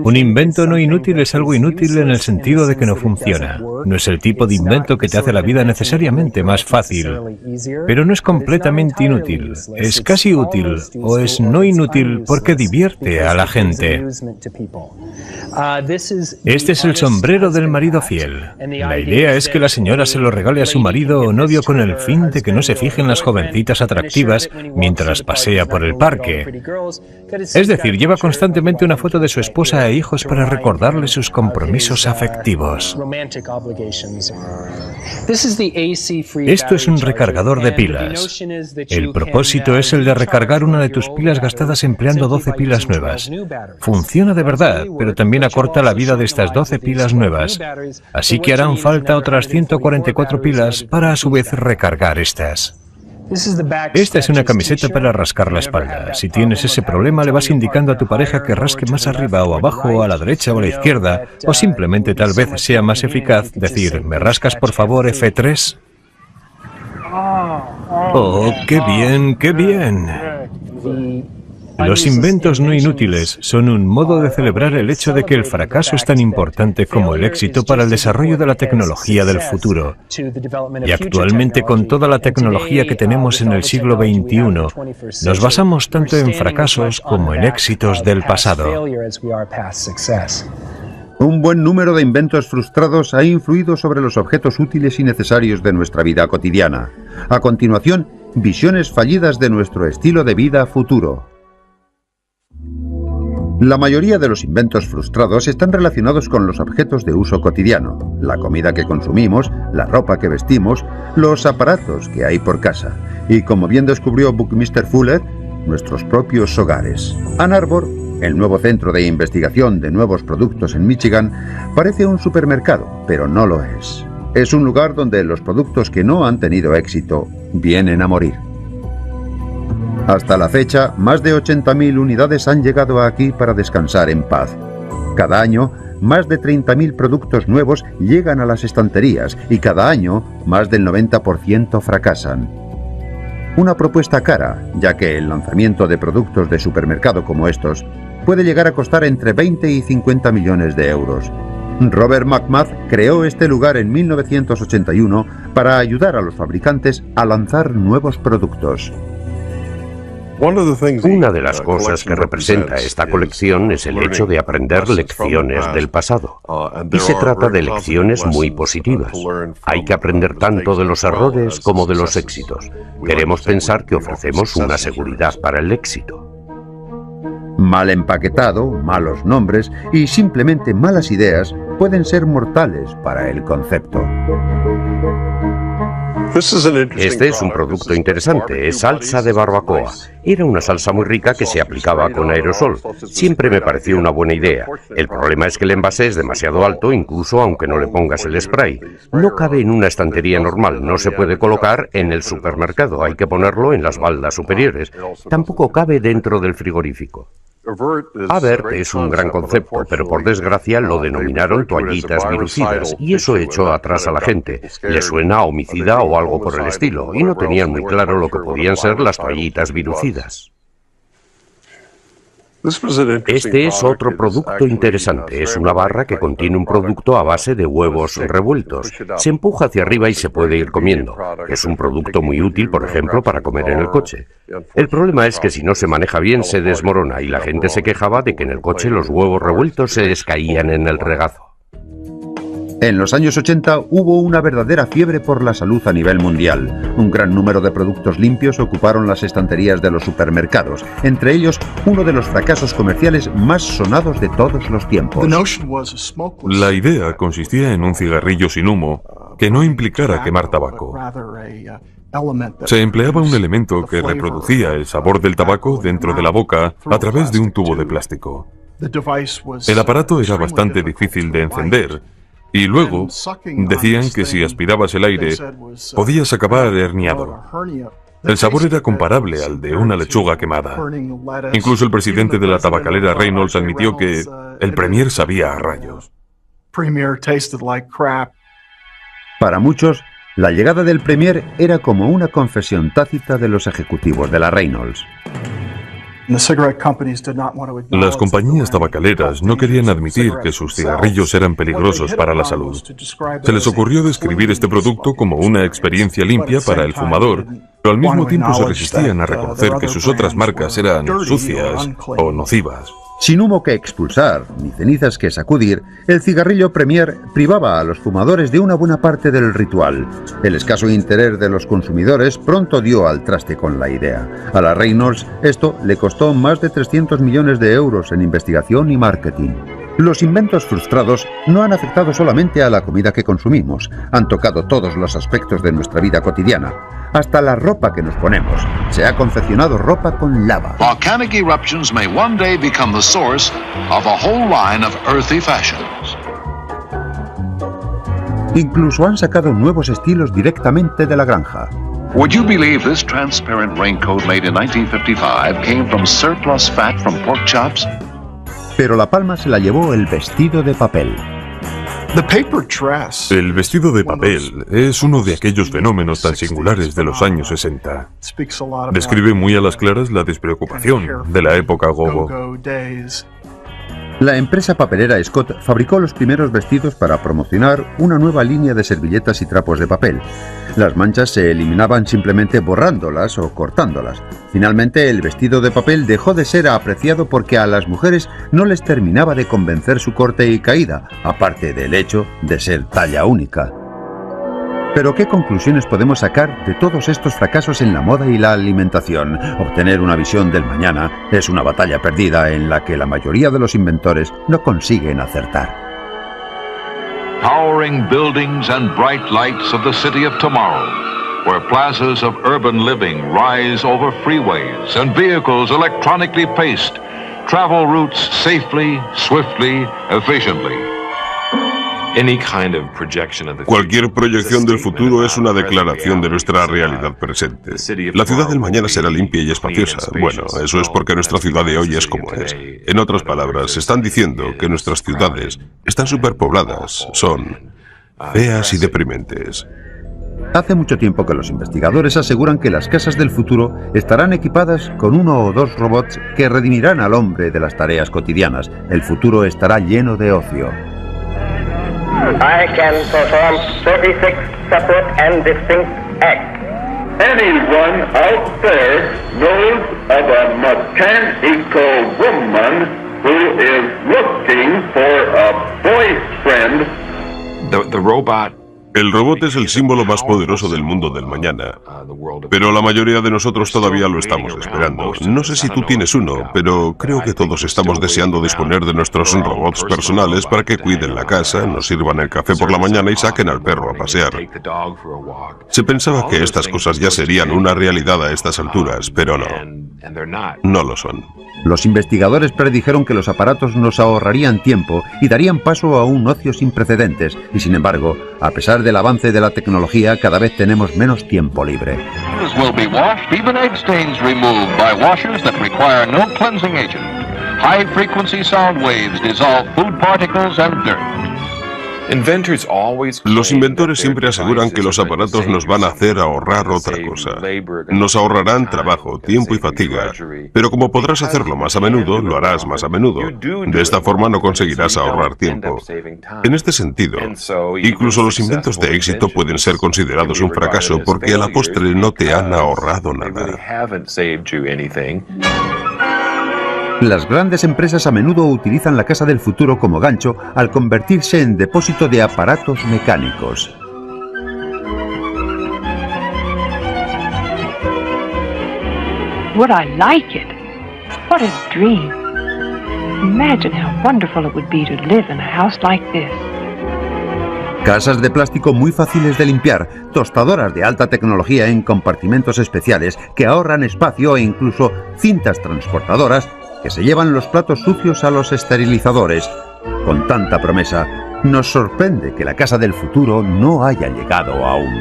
Un invento no inútil es algo inútil en el sentido de que no funciona. No es el tipo de invento que te hace la vida necesariamente más fácil, pero no es completamente inútil. Es casi útil o es no inútil porque divierte a la gente. Este es el sombrero del marido fiel. La idea es que la señora se lo regale a su marido o novio con el fin de que no se fijen las jovencitas atractivas mientras pasea por el parque. Es decir, lleva constantemente una foto de su esposa e hijos para recordarle sus compromisos afectivos. Esto es un recargador de pilas. El propósito es el de recargar una de tus pilas gastadas empleando 12 pilas nuevas. Funciona de verdad, pero también acorta la vida de estas 12 pilas nuevas. Así que harán falta otras 144 pilas para a su vez recargar estas. Esta es una camiseta para rascar la espalda. Si tienes ese problema, le vas indicando a tu pareja que rasque más arriba o abajo, o a la derecha o a la izquierda, o simplemente tal vez sea más eficaz decir, ¿me rascas por favor F3? ¡Oh, qué bien, qué bien! Los inventos no inútiles son un modo de celebrar el hecho de que el fracaso es tan importante como el éxito para el desarrollo de la tecnología del futuro. Y actualmente, con toda la tecnología que tenemos en el siglo XXI, nos basamos tanto en fracasos como en éxitos del pasado. Un buen número de inventos frustrados ha influido sobre los objetos útiles y necesarios de nuestra vida cotidiana. A continuación, visiones fallidas de nuestro estilo de vida futuro. La mayoría de los inventos frustrados están relacionados con los objetos de uso cotidiano, la comida que consumimos, la ropa que vestimos, los aparatos que hay por casa y, como bien descubrió Buckminster Fuller, nuestros propios hogares. Ann Arbor, el nuevo centro de investigación de nuevos productos en Michigan, parece un supermercado, pero no lo es. Es un lugar donde los productos que no han tenido éxito vienen a morir. Hasta la fecha, más de 80.000 unidades han llegado aquí para descansar en paz. Cada año, más de 30.000 productos nuevos llegan a las estanterías y cada año, más del 90% fracasan. Una propuesta cara, ya que el lanzamiento de productos de supermercado como estos puede llegar a costar entre 20 y 50 millones de euros. Robert McMath creó este lugar en 1981 para ayudar a los fabricantes a lanzar nuevos productos. Una de las cosas que representa esta colección es el hecho de aprender lecciones del pasado. Y se trata de lecciones muy positivas. Hay que aprender tanto de los errores como de los éxitos. Queremos pensar que ofrecemos una seguridad para el éxito. Mal empaquetado, malos nombres y simplemente malas ideas pueden ser mortales para el concepto. Este es un producto interesante, es salsa de barbacoa. Era una salsa muy rica que se aplicaba con aerosol. Siempre me pareció una buena idea. El problema es que el envase es demasiado alto, incluso aunque no le pongas el spray. No cabe en una estantería normal, no se puede colocar en el supermercado, hay que ponerlo en las baldas superiores. Tampoco cabe dentro del frigorífico. Avert es un gran concepto, pero por desgracia lo denominaron toallitas virucidas, y eso echó atrás a la gente. Le suena a homicida o algo por el estilo, y no tenían muy claro lo que podían ser las toallitas virucidas. Este es otro producto interesante. Es una barra que contiene un producto a base de huevos revueltos. Se empuja hacia arriba y se puede ir comiendo. Es un producto muy útil, por ejemplo, para comer en el coche. El problema es que si no se maneja bien se desmorona y la gente se quejaba de que en el coche los huevos revueltos se les caían en el regazo. En los años 80 hubo una verdadera fiebre por la salud a nivel mundial. Un gran número de productos limpios ocuparon las estanterías de los supermercados, entre ellos uno de los fracasos comerciales más sonados de todos los tiempos. La idea consistía en un cigarrillo sin humo que no implicara quemar tabaco. Se empleaba un elemento que reproducía el sabor del tabaco dentro de la boca a través de un tubo de plástico. El aparato era bastante difícil de encender, y luego decían que si aspirabas el aire, podías acabar herniado. El sabor era comparable al de una lechuga quemada. Incluso el presidente de la tabacalera Reynolds admitió que el Premier sabía a rayos. Para muchos, la llegada del Premier era como una confesión tácita de los ejecutivos de la Reynolds. Las compañías tabacaleras no querían admitir que sus cigarrillos eran peligrosos para la salud. Se les ocurrió describir este producto como una experiencia limpia para el fumador, pero al mismo tiempo se resistían a reconocer que sus otras marcas eran sucias o nocivas. Sin humo que expulsar, ni cenizas que sacudir, el cigarrillo Premier privaba a los fumadores de una buena parte del ritual. El escaso interés de los consumidores pronto dio al traste con la idea. A la Reynolds esto le costó más de 300 millones de euros en investigación y marketing. Los inventos frustrados no han afectado solamente a la comida que consumimos, han tocado todos los aspectos de nuestra vida cotidiana. Hasta la ropa que nos ponemos. Se ha confeccionado ropa con lava. Volcanic eruptions may one day become the source of a whole line of earthy fashions. Incluso han sacado nuevos estilos directamente de la granja. Would you believe this transparent raincoat made in 1955 came from surplus fat from pork chops? Pero la palma se la llevó el vestido de papel. El vestido de papel es uno de aquellos fenómenos tan singulares de los años 60. Describe muy a las claras la despreocupación de la época go-go. La empresa papelera Scott fabricó los primeros vestidos para promocionar una nueva línea de servilletas y trapos de papel. Las manchas se eliminaban simplemente borrándolas o cortándolas. Finalmente, el vestido de papel dejó de ser apreciado porque a las mujeres no les terminaba de convencer su corte y caída, aparte del hecho de ser talla única. Pero ¿qué conclusiones podemos sacar de todos estos fracasos en la moda y la alimentación? Obtener una visión del mañana es una batalla perdida en la que la mayoría de los inventores no consiguen acertar. Towering buildings and bright lights of the city of tomorrow, where plazas of urban living rise over freeways and vehicles electronically paced, travel routes safely, swiftly, efficiently. Cualquier proyección del futuro es una declaración de nuestra realidad presente. La ciudad del mañana será limpia y espaciosa. Bueno, eso es porque nuestra ciudad de hoy es como es. En otras palabras, están diciendo que nuestras ciudades están superpobladas, son feas y deprimentes. Hace mucho tiempo que los investigadores aseguran que las casas del futuro estarán equipadas con 1 o 2 robots que redimirán al hombre de las tareas cotidianas. El futuro estará lleno de ocio. I can perform 36 separate and distinct acts. Anyone out there knows of a mechanical woman who is looking for a boyfriend. The robot. El robot es el símbolo más poderoso del mundo del mañana, pero la mayoría de nosotros todavía lo estamos esperando. No sé si tú tienes uno, pero creo que todos estamos deseando disponer de nuestros robots personales para que cuiden la casa, nos sirvan el café por la mañana y saquen al perro a pasear. Se pensaba que estas cosas ya serían una realidad a estas alturas, pero no. No lo son. Los investigadores predijeron que los aparatos nos ahorrarían tiempo y darían paso a un ocio sin precedentes, y sin embargo, a pesar del avance de la tecnología, cada vez tenemos menos tiempo libre. Will be washed, even egg stains removed by washers that require no cleansing agent. High-frequency sound waves dissolve food particles and dirt. Los inventores siempre aseguran que los aparatos nos van a hacer ahorrar otra cosa. Nos ahorrarán trabajo, tiempo y fatiga. Pero como podrás hacerlo más a menudo, lo harás más a menudo. De esta forma no conseguirás ahorrar tiempo. En este sentido, incluso los inventos de éxito pueden ser considerados un fracaso porque a la postre no te han ahorrado nada. Las grandes empresas a menudo utilizan la casa del futuro como gancho al convertirse en depósito de aparatos mecánicos. Would I like it? What a dream. Imagine how wonderful it would be to live in a house like this. Casas de plástico muy fáciles de limpiar, tostadoras de alta tecnología en compartimentos especiales que ahorran espacio e incluso cintas transportadoras que se llevan los platos sucios a los esterilizadores. Con tanta promesa, nos sorprende que la casa del futuro no haya llegado aún.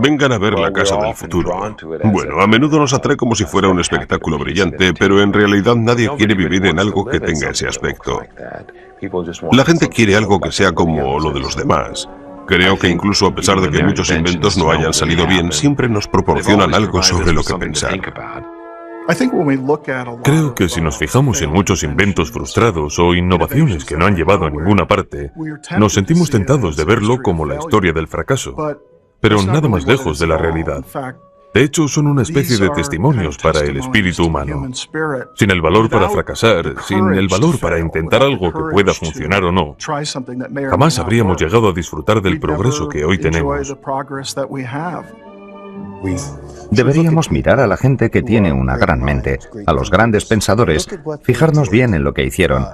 Vengan a ver la casa del futuro. Bueno, a menudo nos atrae como si fuera un espectáculo brillante, pero en realidad nadie quiere vivir en algo que tenga ese aspecto. La gente quiere algo que sea como lo de los demás. Creo que incluso a pesar de que muchos inventos no hayan salido bien, siempre nos proporcionan algo sobre lo que pensar. Creo que si nos fijamos en muchos inventos frustrados o innovaciones que no han llevado a ninguna parte, nos sentimos tentados de verlo como la historia del fracaso, pero nada más lejos de la realidad. De hecho, son una especie de testimonios para el espíritu humano. Sin el valor para fracasar, sin el valor para intentar algo que pueda funcionar o no, jamás habríamos llegado a disfrutar del progreso que hoy tenemos. Deberíamos mirar a la gente que tiene una gran mente, a los grandes pensadores, fijarnos bien en lo que hicieron.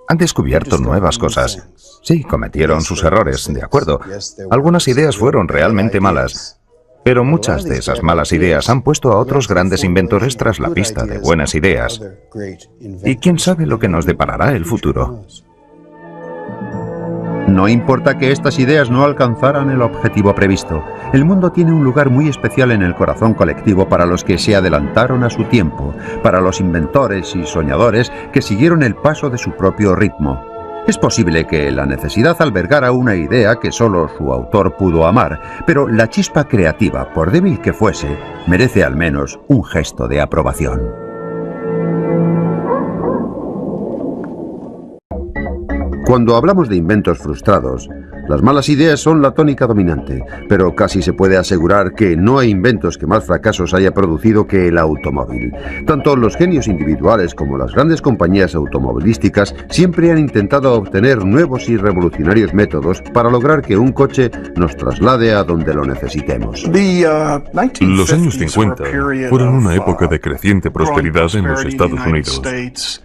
Han descubierto nuevas cosas. Sí, cometieron sus errores, de acuerdo. Algunas ideas fueron realmente malas, pero muchas de esas malas ideas han puesto a otros grandes inventores tras la pista de buenas ideas. Y quién sabe lo que nos deparará el futuro. No importa que estas ideas no alcanzaran el objetivo previsto. El mundo tiene un lugar muy especial en el corazón colectivo para los que se adelantaron a su tiempo, para los inventores y soñadores que siguieron el paso de su propio ritmo. Es posible que la necesidad albergara una idea que solo su autor pudo amar, pero la chispa creativa, por débil que fuese, merece al menos un gesto de aprobación. Cuando hablamos de inventos frustrados, las malas ideas son la tónica dominante, pero casi se puede asegurar que no hay inventos que más fracasos haya producido que el automóvil. Tanto los genios individuales como las grandes compañías automovilísticas siempre han intentado obtener nuevos y revolucionarios métodos para lograr que un coche nos traslade a donde lo necesitemos. Los años 50 fueron una época de creciente prosperidad en los Estados Unidos.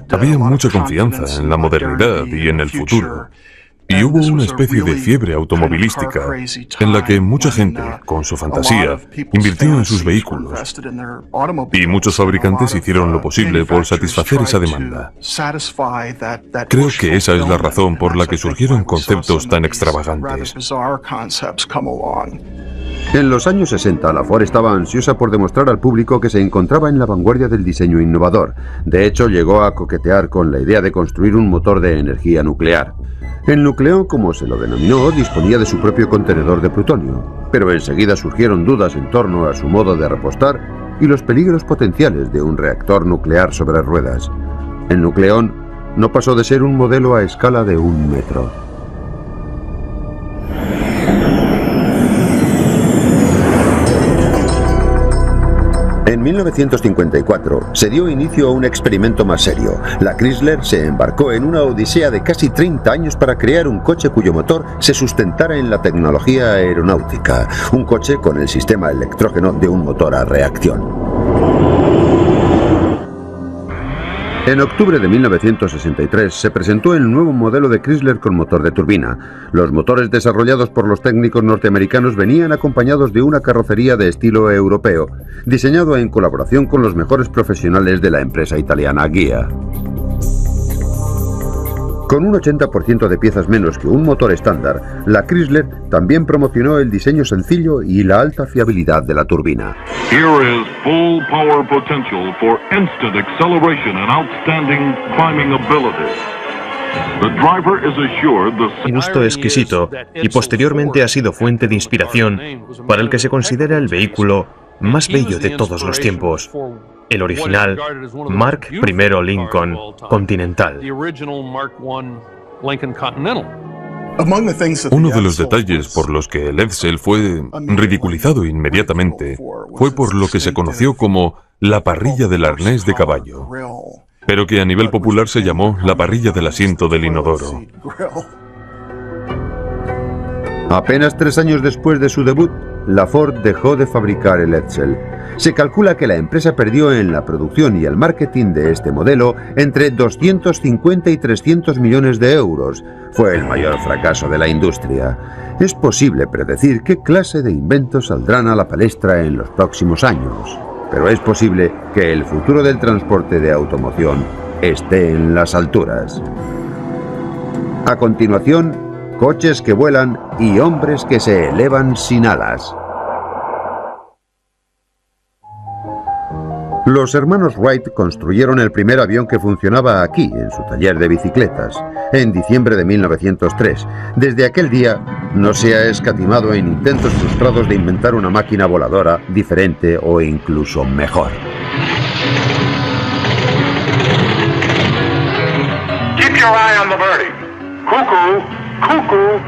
Había mucha confianza en la modernidad y en el futuro. Y hubo una especie de fiebre automovilística en la que mucha gente, con su fantasía, invirtió en sus vehículos. Y muchos fabricantes hicieron lo posible por satisfacer esa demanda. Creo que esa es la razón por la que surgieron conceptos tan extravagantes. En los años 60, la Ford estaba ansiosa por demostrar al público que se encontraba en la vanguardia del diseño innovador. De hecho, llegó a coquetear con la idea de construir un motor de energía nuclear. El Nucleón, como se lo denominó, disponía de su propio contenedor de plutonio, pero enseguida surgieron dudas en torno a su modo de repostar y los peligros potenciales de un reactor nuclear sobre ruedas. El Nucleón no pasó de ser un modelo a escala de 1 metro. En 1954 se dio inicio a un experimento más serio. La Chrysler se embarcó en una odisea de casi 30 años para crear un coche cuyo motor se sustentara en la tecnología aeronáutica, un coche con el sistema electrógeno de un motor a reacción. En octubre de 1963 se presentó el nuevo modelo de Chrysler con motor de turbina. Los motores desarrollados por los técnicos norteamericanos venían acompañados de una carrocería de estilo europeo, diseñado en colaboración con los mejores profesionales de la empresa italiana Ghia. Con un 80% de piezas menos que un motor estándar, la Chrysler también promocionó el diseño sencillo y la alta fiabilidad de la turbina. Here is full power potential for instant acceleration and outstanding climbing ability. The driver is assured the gusto exquisito y posteriormente ha sido fuente de inspiración para el que se considera el vehículo más bello de todos los tiempos. El original Mark I Lincoln Continental. Uno de los detalles por los que el Edsel fue ridiculizado inmediatamente fue por lo que se conoció como la parrilla del arnés de caballo, pero que a nivel popular se llamó la parrilla del asiento del inodoro. Apenas 3 años después de su debut, la Ford dejó de fabricar el Edsel. Se calcula que la empresa perdió en la producción y el marketing de este modelo entre 250 y 300 millones de euros. Fue el mayor fracaso de la industria. Es posible predecir qué clase de inventos saldrán a la palestra en los próximos años, pero es posible que el futuro del transporte de automoción esté en las alturas. A continuación, coches que vuelan y hombres que se elevan sin alas. Los hermanos Wright construyeron el primer avión que funcionaba aquí, en su taller de bicicletas, en diciembre de 1903. Desde aquel día no se ha escatimado en intentos frustrados de inventar una máquina voladora diferente o incluso mejor. Keep your eye on the birdie. Cuckoo, cuckoo.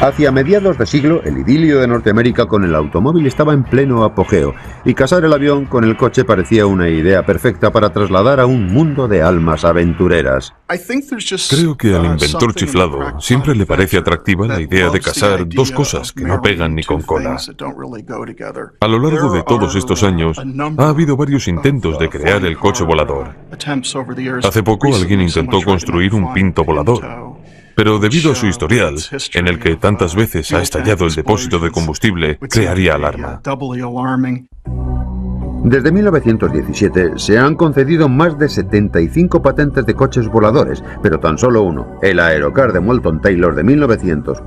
Hacia mediados de siglo, el idilio de Norteamérica con el automóvil estaba en pleno apogeo, y casar el avión con el coche parecía una idea perfecta para trasladar a un mundo de almas aventureras. Creo que al inventor chiflado siempre le parece atractiva la idea de casar dos cosas que no pegan ni con cola. A lo largo de todos estos años, ha habido varios intentos de crear el coche volador. Hace poco alguien intentó construir un Pinto volador. Pero debido a su historial, en el que tantas veces ha estallado el depósito de combustible, crearía alarma. Desde 1917 se han concedido más de 75 patentes de coches voladores, pero tan solo uno, el Aerocar de Moulton Taylor de 1900.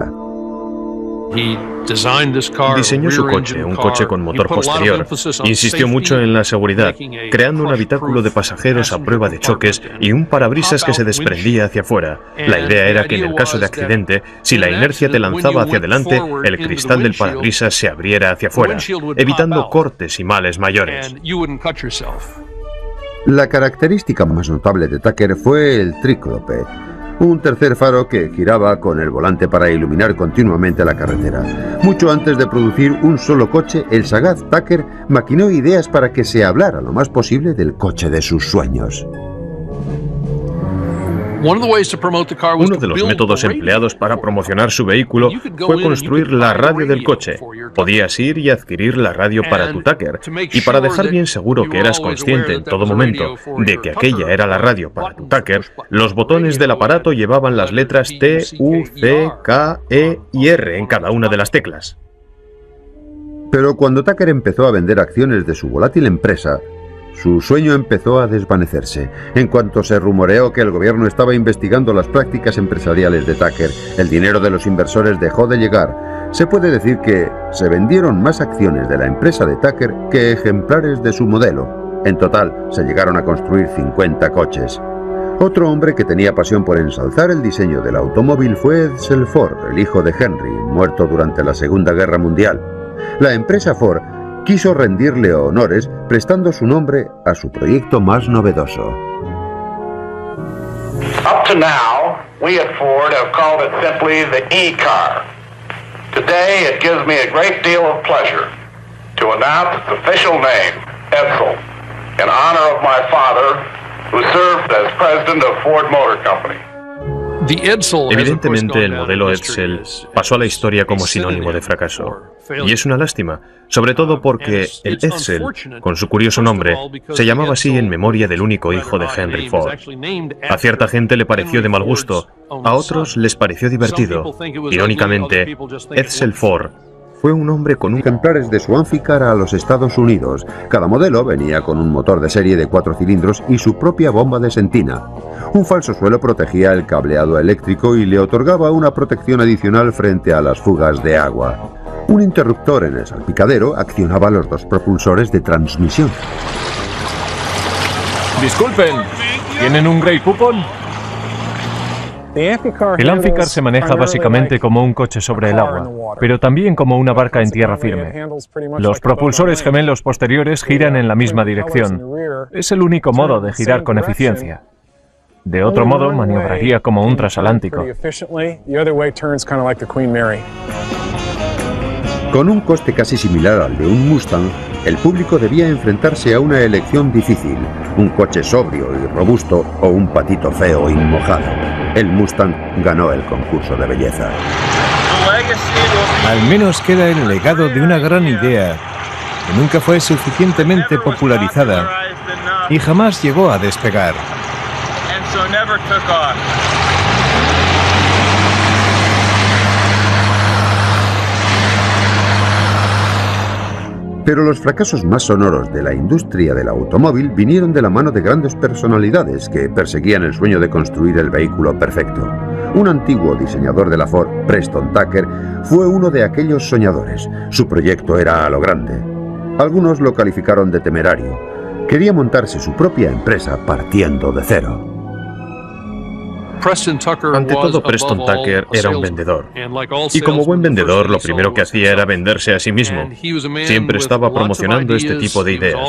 Diseñó su coche, un coche con motor posterior. Insistió mucho en la seguridad, creando un habitáculo de pasajeros a prueba de choques y un parabrisas que se desprendía hacia afuera. La idea era que en el caso de accidente, si la inercia te lanzaba hacia adelante, el cristal del parabrisas se abriera hacia afuera, evitando cortes y males mayores. La característica más notable de Tucker fue el tríclope, un tercer faro que giraba con el volante para iluminar continuamente la carretera. Mucho antes de producir un solo coche, el sagaz Tucker maquinó ideas para que se hablara lo más posible del coche de sus sueños. Uno de los métodos empleados para promocionar su vehículo fue construir la radio del coche. Podías ir y adquirir la radio para tu Tucker, y para dejar bien seguro que eras consciente en todo momento de que aquella era la radio para tu Tucker, los botones del aparato llevaban las letras T, U, C, K, E y R en cada una de las teclas. Pero cuando Tucker empezó a vender acciones de su volátil empresa, su sueño empezó a desvanecerse. En cuanto se rumoreó que el gobierno estaba investigando las prácticas empresariales de Tucker, el dinero de los inversores dejó de llegar. Se puede decir que se vendieron más acciones de la empresa de Tucker que ejemplares de su modelo. En total, se llegaron a construir 50 coches. Otro hombre que tenía pasión por ensalzar el diseño del automóvil fue Edsel Ford, el hijo de Henry, muerto durante la Segunda Guerra Mundial. La empresa Ford quiso rendirle honores prestando su nombre a su proyecto más novedoso. Up to now, we at Ford have called it simply the E-Car. Today, it gives me a great deal of pleasure to announce its official name, Edsel, in honor of my father, who served as president of Ford Motor Company. Evidentemente, el modelo Edsel pasó a la historia como sinónimo de fracaso. Y es una lástima, sobre todo porque el Edsel, con su curioso nombre, se llamaba así en memoria del único hijo de Henry Ford. A cierta gente le pareció de mal gusto, a otros les pareció divertido. Irónicamente, Edsel Ford fue un hombre con ejemplares de su Amphicar a los Estados Unidos. Cada modelo venía con un motor de serie de 4 cilindros y su propia bomba de sentina. Un falso suelo protegía el cableado eléctrico y le otorgaba una protección adicional frente a las fugas de agua. Un interruptor en el salpicadero accionaba los dos propulsores de transmisión. Disculpen, ¿tienen un Grey Poupon? El Amphicar se maneja básicamente como un coche sobre el agua, pero también como una barca en tierra firme. Los propulsores gemelos posteriores giran en la misma dirección. Es el único modo de girar con eficiencia. De otro modo, maniobraría como un transatlántico. Con un coste casi similar al de un Mustang, el público debía enfrentarse a una elección difícil: un coche sobrio y robusto o un patito feo y mojado. El Mustang ganó el concurso de belleza. Al menos queda el legado de una gran idea que nunca fue suficientemente popularizada y jamás llegó a despegar. Pero los fracasos más sonoros de la industria del automóvil vinieron de la mano de grandes personalidades que perseguían el sueño de construir el vehículo perfecto. Un antiguo diseñador de la Ford, Preston Tucker, fue uno de aquellos soñadores. Su proyecto era a lo grande. Algunos lo calificaron de temerario. Quería montarse su propia empresa partiendo de cero. Ante todo, Preston Tucker era un vendedor. Y como buen vendedor, lo primero que hacía era venderse a sí mismo. Siempre estaba promocionando este tipo de ideas.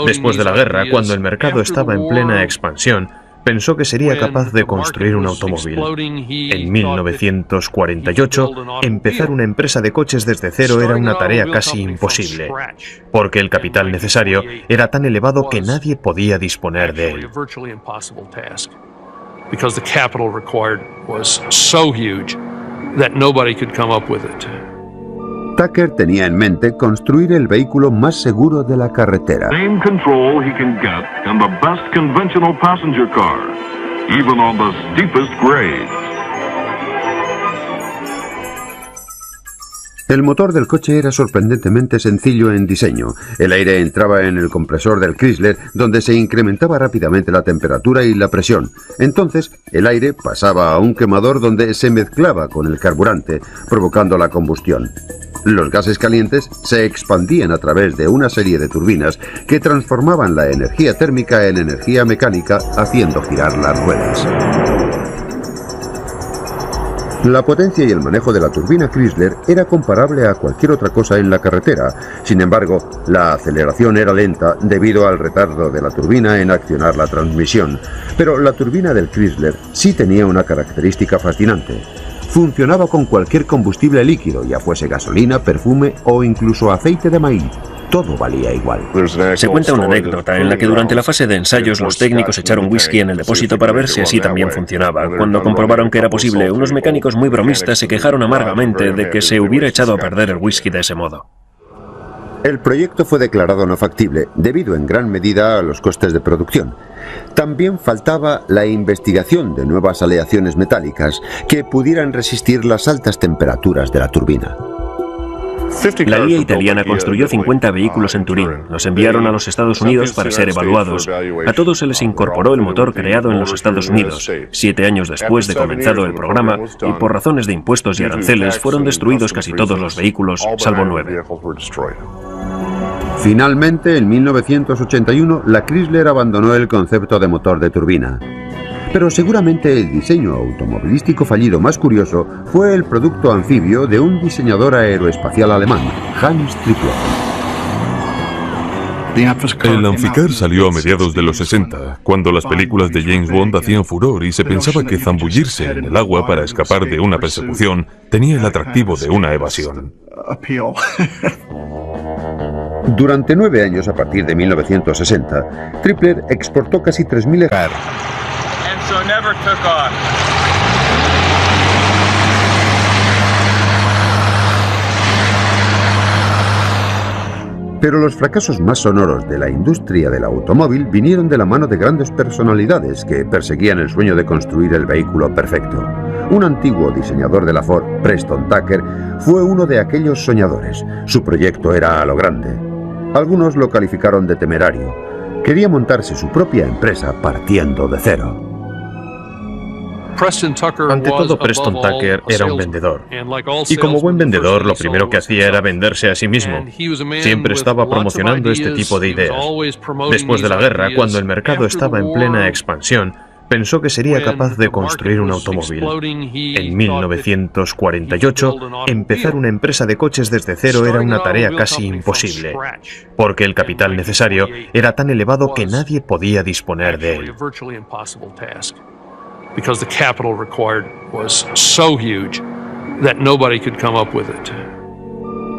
Después de la guerra, cuando el mercado estaba en plena expansión, pensó que sería capaz de construir un automóvil. En 1948, empezar una empresa de coches desde cero era una tarea casi imposible, porque el capital necesario era tan elevado que nadie podía disponer de él. Because the capital required was so huge that nobody could come up with it. Tucker tenía en mente construir el vehículo más seguro de la carretera. Same control he can get in the best conventional passenger car, even on the steepest grades. El motor del coche era sorprendentemente sencillo en diseño. El aire entraba en el compresor del Chrysler, donde se incrementaba rápidamente la temperatura y la presión. Entonces, el aire pasaba a un quemador donde se mezclaba con el carburante, provocando la combustión. Los gases calientes se expandían a través de una serie de turbinas que transformaban la energía térmica en energía mecánica, haciendo girar las ruedas. La potencia y el manejo de la turbina Chrysler era comparable a cualquier otra cosa en la carretera. Sin embargo, la aceleración era lenta debido al retardo de la turbina en accionar la transmisión. Pero la turbina del Chrysler sí tenía una característica fascinante. Funcionaba con cualquier combustible líquido, ya fuese gasolina, perfume o incluso aceite de maíz. Todo valía igual. Se cuenta una anécdota en la que durante la fase de ensayos los técnicos echaron whisky en el depósito para ver si así también funcionaba. Cuando comprobaron que era posible, unos mecánicos muy bromistas se quejaron amargamente de que se hubiera echado a perder el whisky de ese modo. El proyecto fue declarado no factible, debido en gran medida a los costes de producción. También faltaba la investigación de nuevas aleaciones metálicas que pudieran resistir las altas temperaturas de la turbina. La IA italiana construyó 50 vehículos en Turín. Los enviaron a los Estados Unidos para ser evaluados. A todos se les incorporó el motor creado en los Estados Unidos. 7 años después de comenzado el programa, y por razones de impuestos y aranceles, fueron destruidos casi todos los vehículos, salvo 9. Finalmente, en 1981, la Chrysler abandonó el concepto de motor de turbina. Pero seguramente el diseño automovilístico fallido más curioso fue el producto anfibio de un diseñador aeroespacial alemán, Hans Trippler. El Amphicar salió a mediados de los 60, cuando las películas de James Bond hacían furor y se pensaba que zambullirse en el agua para escapar de una persecución tenía el atractivo de una evasión. Durante 9 años a partir de 1960, Trippler exportó casi 3.000 ejemplares. Pero los fracasos más sonoros de la industria del automóvil vinieron de la mano de grandes personalidades que perseguían el sueño de construir el vehículo perfecto. Un antiguo diseñador de la Ford, Preston Tucker, fue uno de aquellos soñadores. Su proyecto era a lo grande. Algunos lo calificaron de temerario. Quería montarse su propia empresa partiendo de cero. Ante todo, Preston Tucker era un vendedor. Y como buen vendedor, lo primero que hacía era venderse a sí mismo. Siempre estaba promocionando este tipo de ideas. Después de la guerra, cuando el mercado estaba en plena expansión, pensó que sería capaz de construir un automóvil. En 1948, empezar una empresa de coches desde cero era una tarea casi imposible, porque el capital necesario era tan elevado que nadie podía disponer de él. Because the capital required was so huge that nobody could come up with it.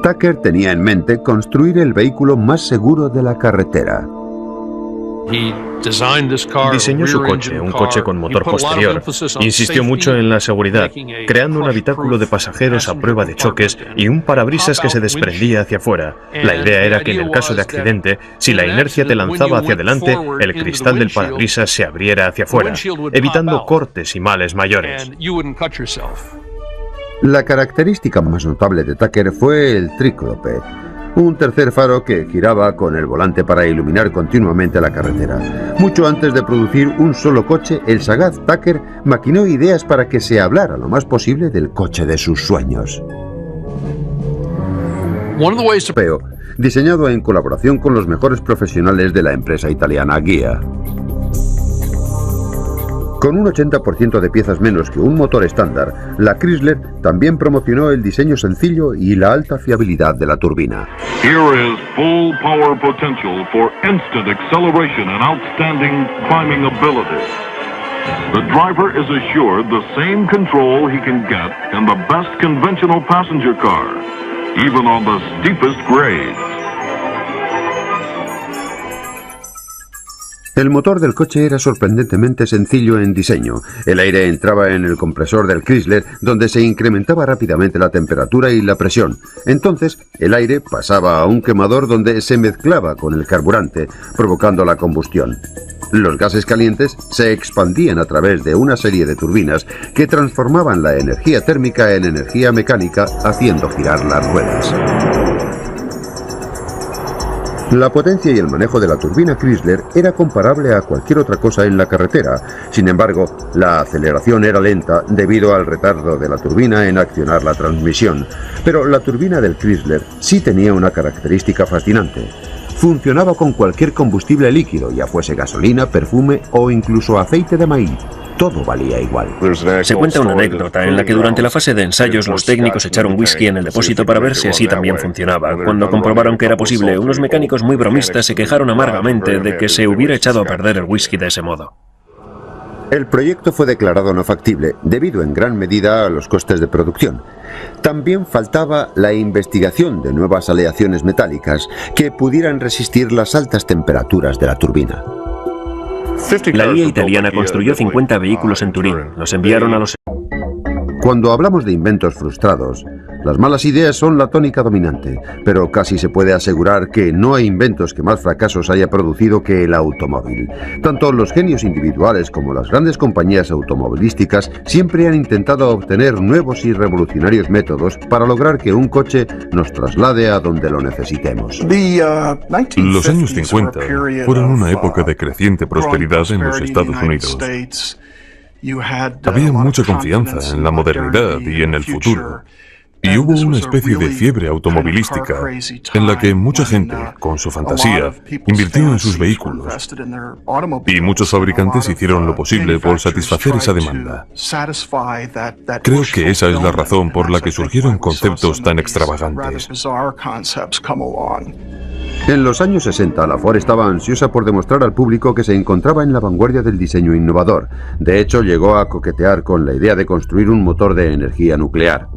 Tucker tenía en mente construir el vehículo más seguro de la carretera. Diseñó su coche, un coche con motor posterior. Insistió mucho en la seguridad, creando un habitáculo de pasajeros a prueba de choques y un parabrisas que se desprendía hacia afuera. La idea era que en el caso de accidente, si la inercia te lanzaba hacia adelante, el cristal del parabrisas se abriera hacia afuera, evitando cortes y males mayores. La característica más notable de Tucker fue el tríclope, un tercer faro que giraba con el volante para iluminar continuamente la carretera. Mucho antes de producir un solo coche, el sagaz Tucker maquinó ideas para que se hablara lo más posible del coche de sus sueños. Diseñado en colaboración con los mejores profesionales de la empresa italiana Ghia. Con un 80% de piezas menos que un motor estándar, la Chrysler también promocionó el diseño sencillo y la alta fiabilidad de la turbina. Here is full power potential for instant acceleration and outstanding climbing ability. The driver is assured the same control he can get in the best conventional passenger car, even on the steepest grades. El motor del coche era sorprendentemente sencillo en diseño. El aire entraba en el compresor del Chrysler, donde se incrementaba rápidamente la temperatura y la presión. Entonces, el aire pasaba a un quemador donde se mezclaba con el carburante, provocando la combustión. Los gases calientes se expandían a través de una serie de turbinas que transformaban la energía térmica en energía mecánica, haciendo girar las ruedas. La potencia y el manejo de la turbina Chrysler era comparable a cualquier otra cosa en la carretera. Sin embargo, la aceleración era lenta debido al retardo de la turbina en accionar la transmisión. Pero la turbina del Chrysler sí tenía una característica fascinante. Funcionaba con cualquier combustible líquido, ya fuese gasolina, perfume o incluso aceite de maíz. Todo valía igual. Se cuenta una anécdota en la que durante la fase de ensayos los técnicos echaron whisky en el depósito para ver si así también funcionaba. Cuando comprobaron que era posible, unos mecánicos muy bromistas se quejaron amargamente de que se hubiera echado a perder el whisky de ese modo. El proyecto fue declarado no factible, debido en gran medida a los costes de producción. También faltaba la investigación de nuevas aleaciones metálicas que pudieran resistir las altas temperaturas de la turbina. La IA italiana construyó 50 vehículos en Turín. Los enviaron a los... Cuando hablamos de inventos frustrados, las malas ideas son la tónica dominante, pero casi se puede asegurar que no hay inventos que más fracasos haya producido que el automóvil. Tanto los genios individuales como las grandes compañías automovilísticas siempre han intentado obtener nuevos y revolucionarios métodos para lograr que un coche nos traslade a donde lo necesitemos. Los años 50 fueron una época de creciente prosperidad en los Estados Unidos. Había mucha confianza en la modernidad y en el futuro. Y hubo una especie de fiebre automovilística en la que mucha gente, con su fantasía, invirtió en sus vehículos. Y muchos fabricantes hicieron lo posible por satisfacer esa demanda. Creo que esa es la razón por la que surgieron conceptos tan extravagantes. En los años 60, la Ford estaba ansiosa por demostrar al público que se encontraba en la vanguardia del diseño innovador. De hecho, llegó a coquetear con la idea de construir un motor de energía nuclear.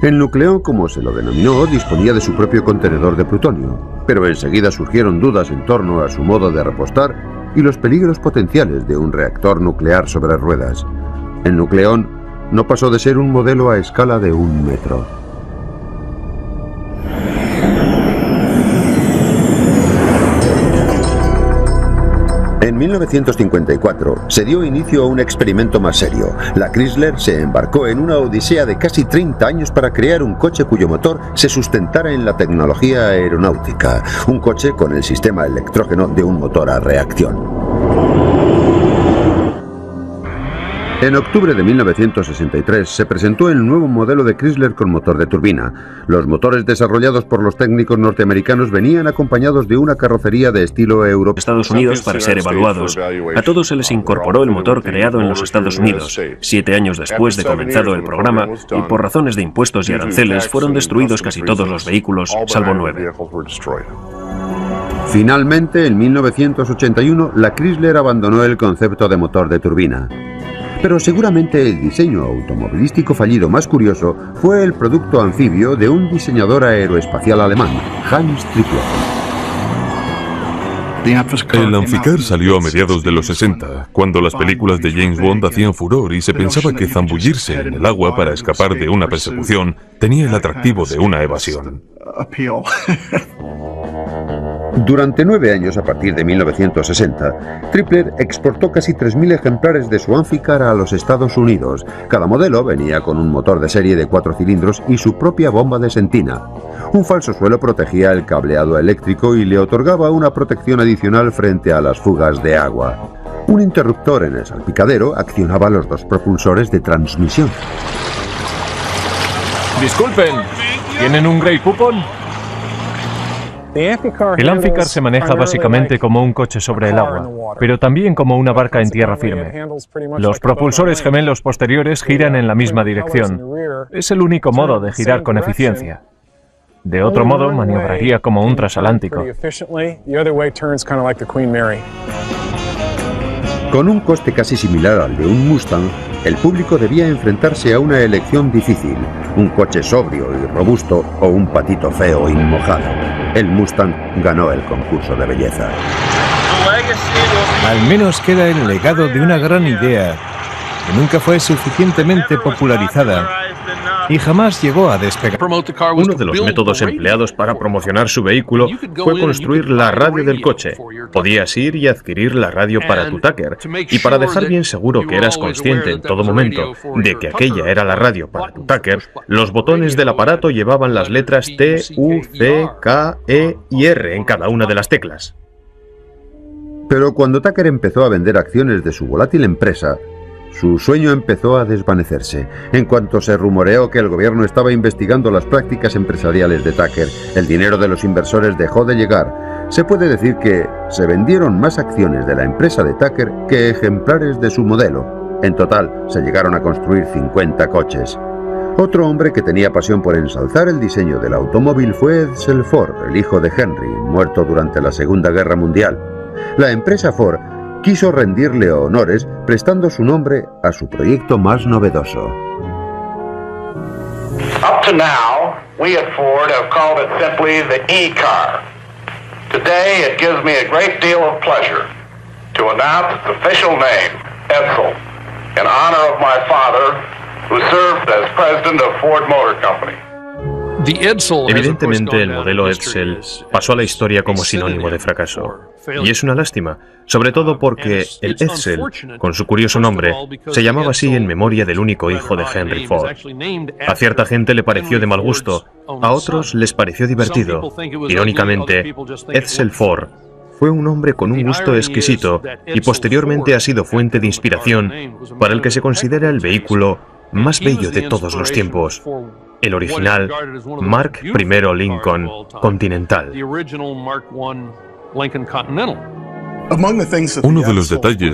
El Nucleón, como se lo denominó, disponía de su propio contenedor de plutonio, pero enseguida surgieron dudas en torno a su modo de repostar y los peligros potenciales de un reactor nuclear sobre ruedas. El Nucleón no pasó de ser un modelo a escala de 1 metro. En 1954 se dio inicio a un experimento más serio. La Chrysler se embarcó en una odisea de casi 30 años para crear un coche cuyo motor se sustentara en la tecnología aeronáutica. Un coche con el sistema electrógeno de un motor a reacción. En octubre de 1963 se presentó el nuevo modelo de Chrysler con motor de turbina. Los motores desarrollados por los técnicos norteamericanos venían acompañados de una carrocería de estilo europeo. Estados Unidos para ser evaluados. A todos se les incorporó el motor creado en los Estados Unidos. 7 años después de comenzado el programa, y por razones de impuestos y aranceles, fueron destruidos casi todos los vehículos, salvo 9. Finalmente, en 1981, la Chrysler abandonó el concepto de motor de turbina. Pero seguramente el diseño automovilístico fallido más curioso fue el producto anfibio de un diseñador aeroespacial alemán, Hans Trippler. El Amficar salió a mediados de los 60, cuando las películas de James Bond hacían furor y se pensaba que zambullirse en el agua para escapar de una persecución tenía el atractivo de una evasión. Durante 9 años, a partir de 1960, Trippler exportó casi 3.000 ejemplares de su Amficar a los Estados Unidos. Cada modelo venía con un motor de serie de 4 cilindros y su propia bomba de sentina. Un falso suelo protegía el cableado eléctrico y le otorgaba una protección adicional frente a las fugas de agua. Un interruptor en el salpicadero accionaba los 2 propulsores de transmisión. Disculpen, ¿tienen un Grey Poupon? El Amficar se maneja básicamente como un coche sobre el agua, pero también como una barca en tierra firme. Los propulsores gemelos posteriores giran en la misma dirección. Es el único modo de girar con eficiencia. De otro modo, maniobraría como un transatlántico. Con un coste casi similar al de un Mustang, el público debía enfrentarse a una elección difícil: un coche sobrio y robusto o un patito feo y mojado. El Mustang ganó el concurso de belleza. Al menos queda el legado de una gran idea que nunca fue suficientemente popularizada y jamás llegó a despegar. Uno de los métodos empleados para promocionar su vehículo fue construir la radio del coche. Podías ir y adquirir la radio para tu Tucker, y para dejar bien seguro que eras consciente en todo momento de que aquella era la radio para tu Tucker, los botones del aparato llevaban las letras T, U, C, K, E y R en cada una de las teclas. Pero cuando Tucker empezó a vender acciones de su volátil empresa, su sueño empezó a desvanecerse. En cuanto se rumoreó que el gobierno estaba investigando las prácticas empresariales de Tucker, el dinero de los inversores dejó de llegar. Se puede decir que se vendieron más acciones de la empresa de Tucker que ejemplares de su modelo. En total, se llegaron a construir 50 coches. Otro hombre que tenía pasión por ensalzar el diseño del automóvil fue Edsel Ford, el hijo de Henry, muerto durante la Segunda Guerra Mundial. La empresa Ford quiso rendirle honores prestando su nombre a su proyecto más novedoso. Up to now, we at Ford have called it simply the E-Car. Today, it gives me a great deal of pleasure to announce its official name, Edsel, in honor of my father, who served as president of Ford Motor Company. Evidentemente, el modelo Edsel pasó a la historia como sinónimo de fracaso. Y es una lástima, sobre todo porque el Edsel, con su curioso nombre, se llamaba así en memoria del único hijo de Henry Ford. A cierta gente le pareció de mal gusto, a otros les pareció divertido. Irónicamente, Edsel Ford fue un hombre con un gusto exquisito y posteriormente ha sido fuente de inspiración para el que se considera el vehículo más bello de todos los tiempos. El original Mark I Lincoln Continental. Uno de los detalles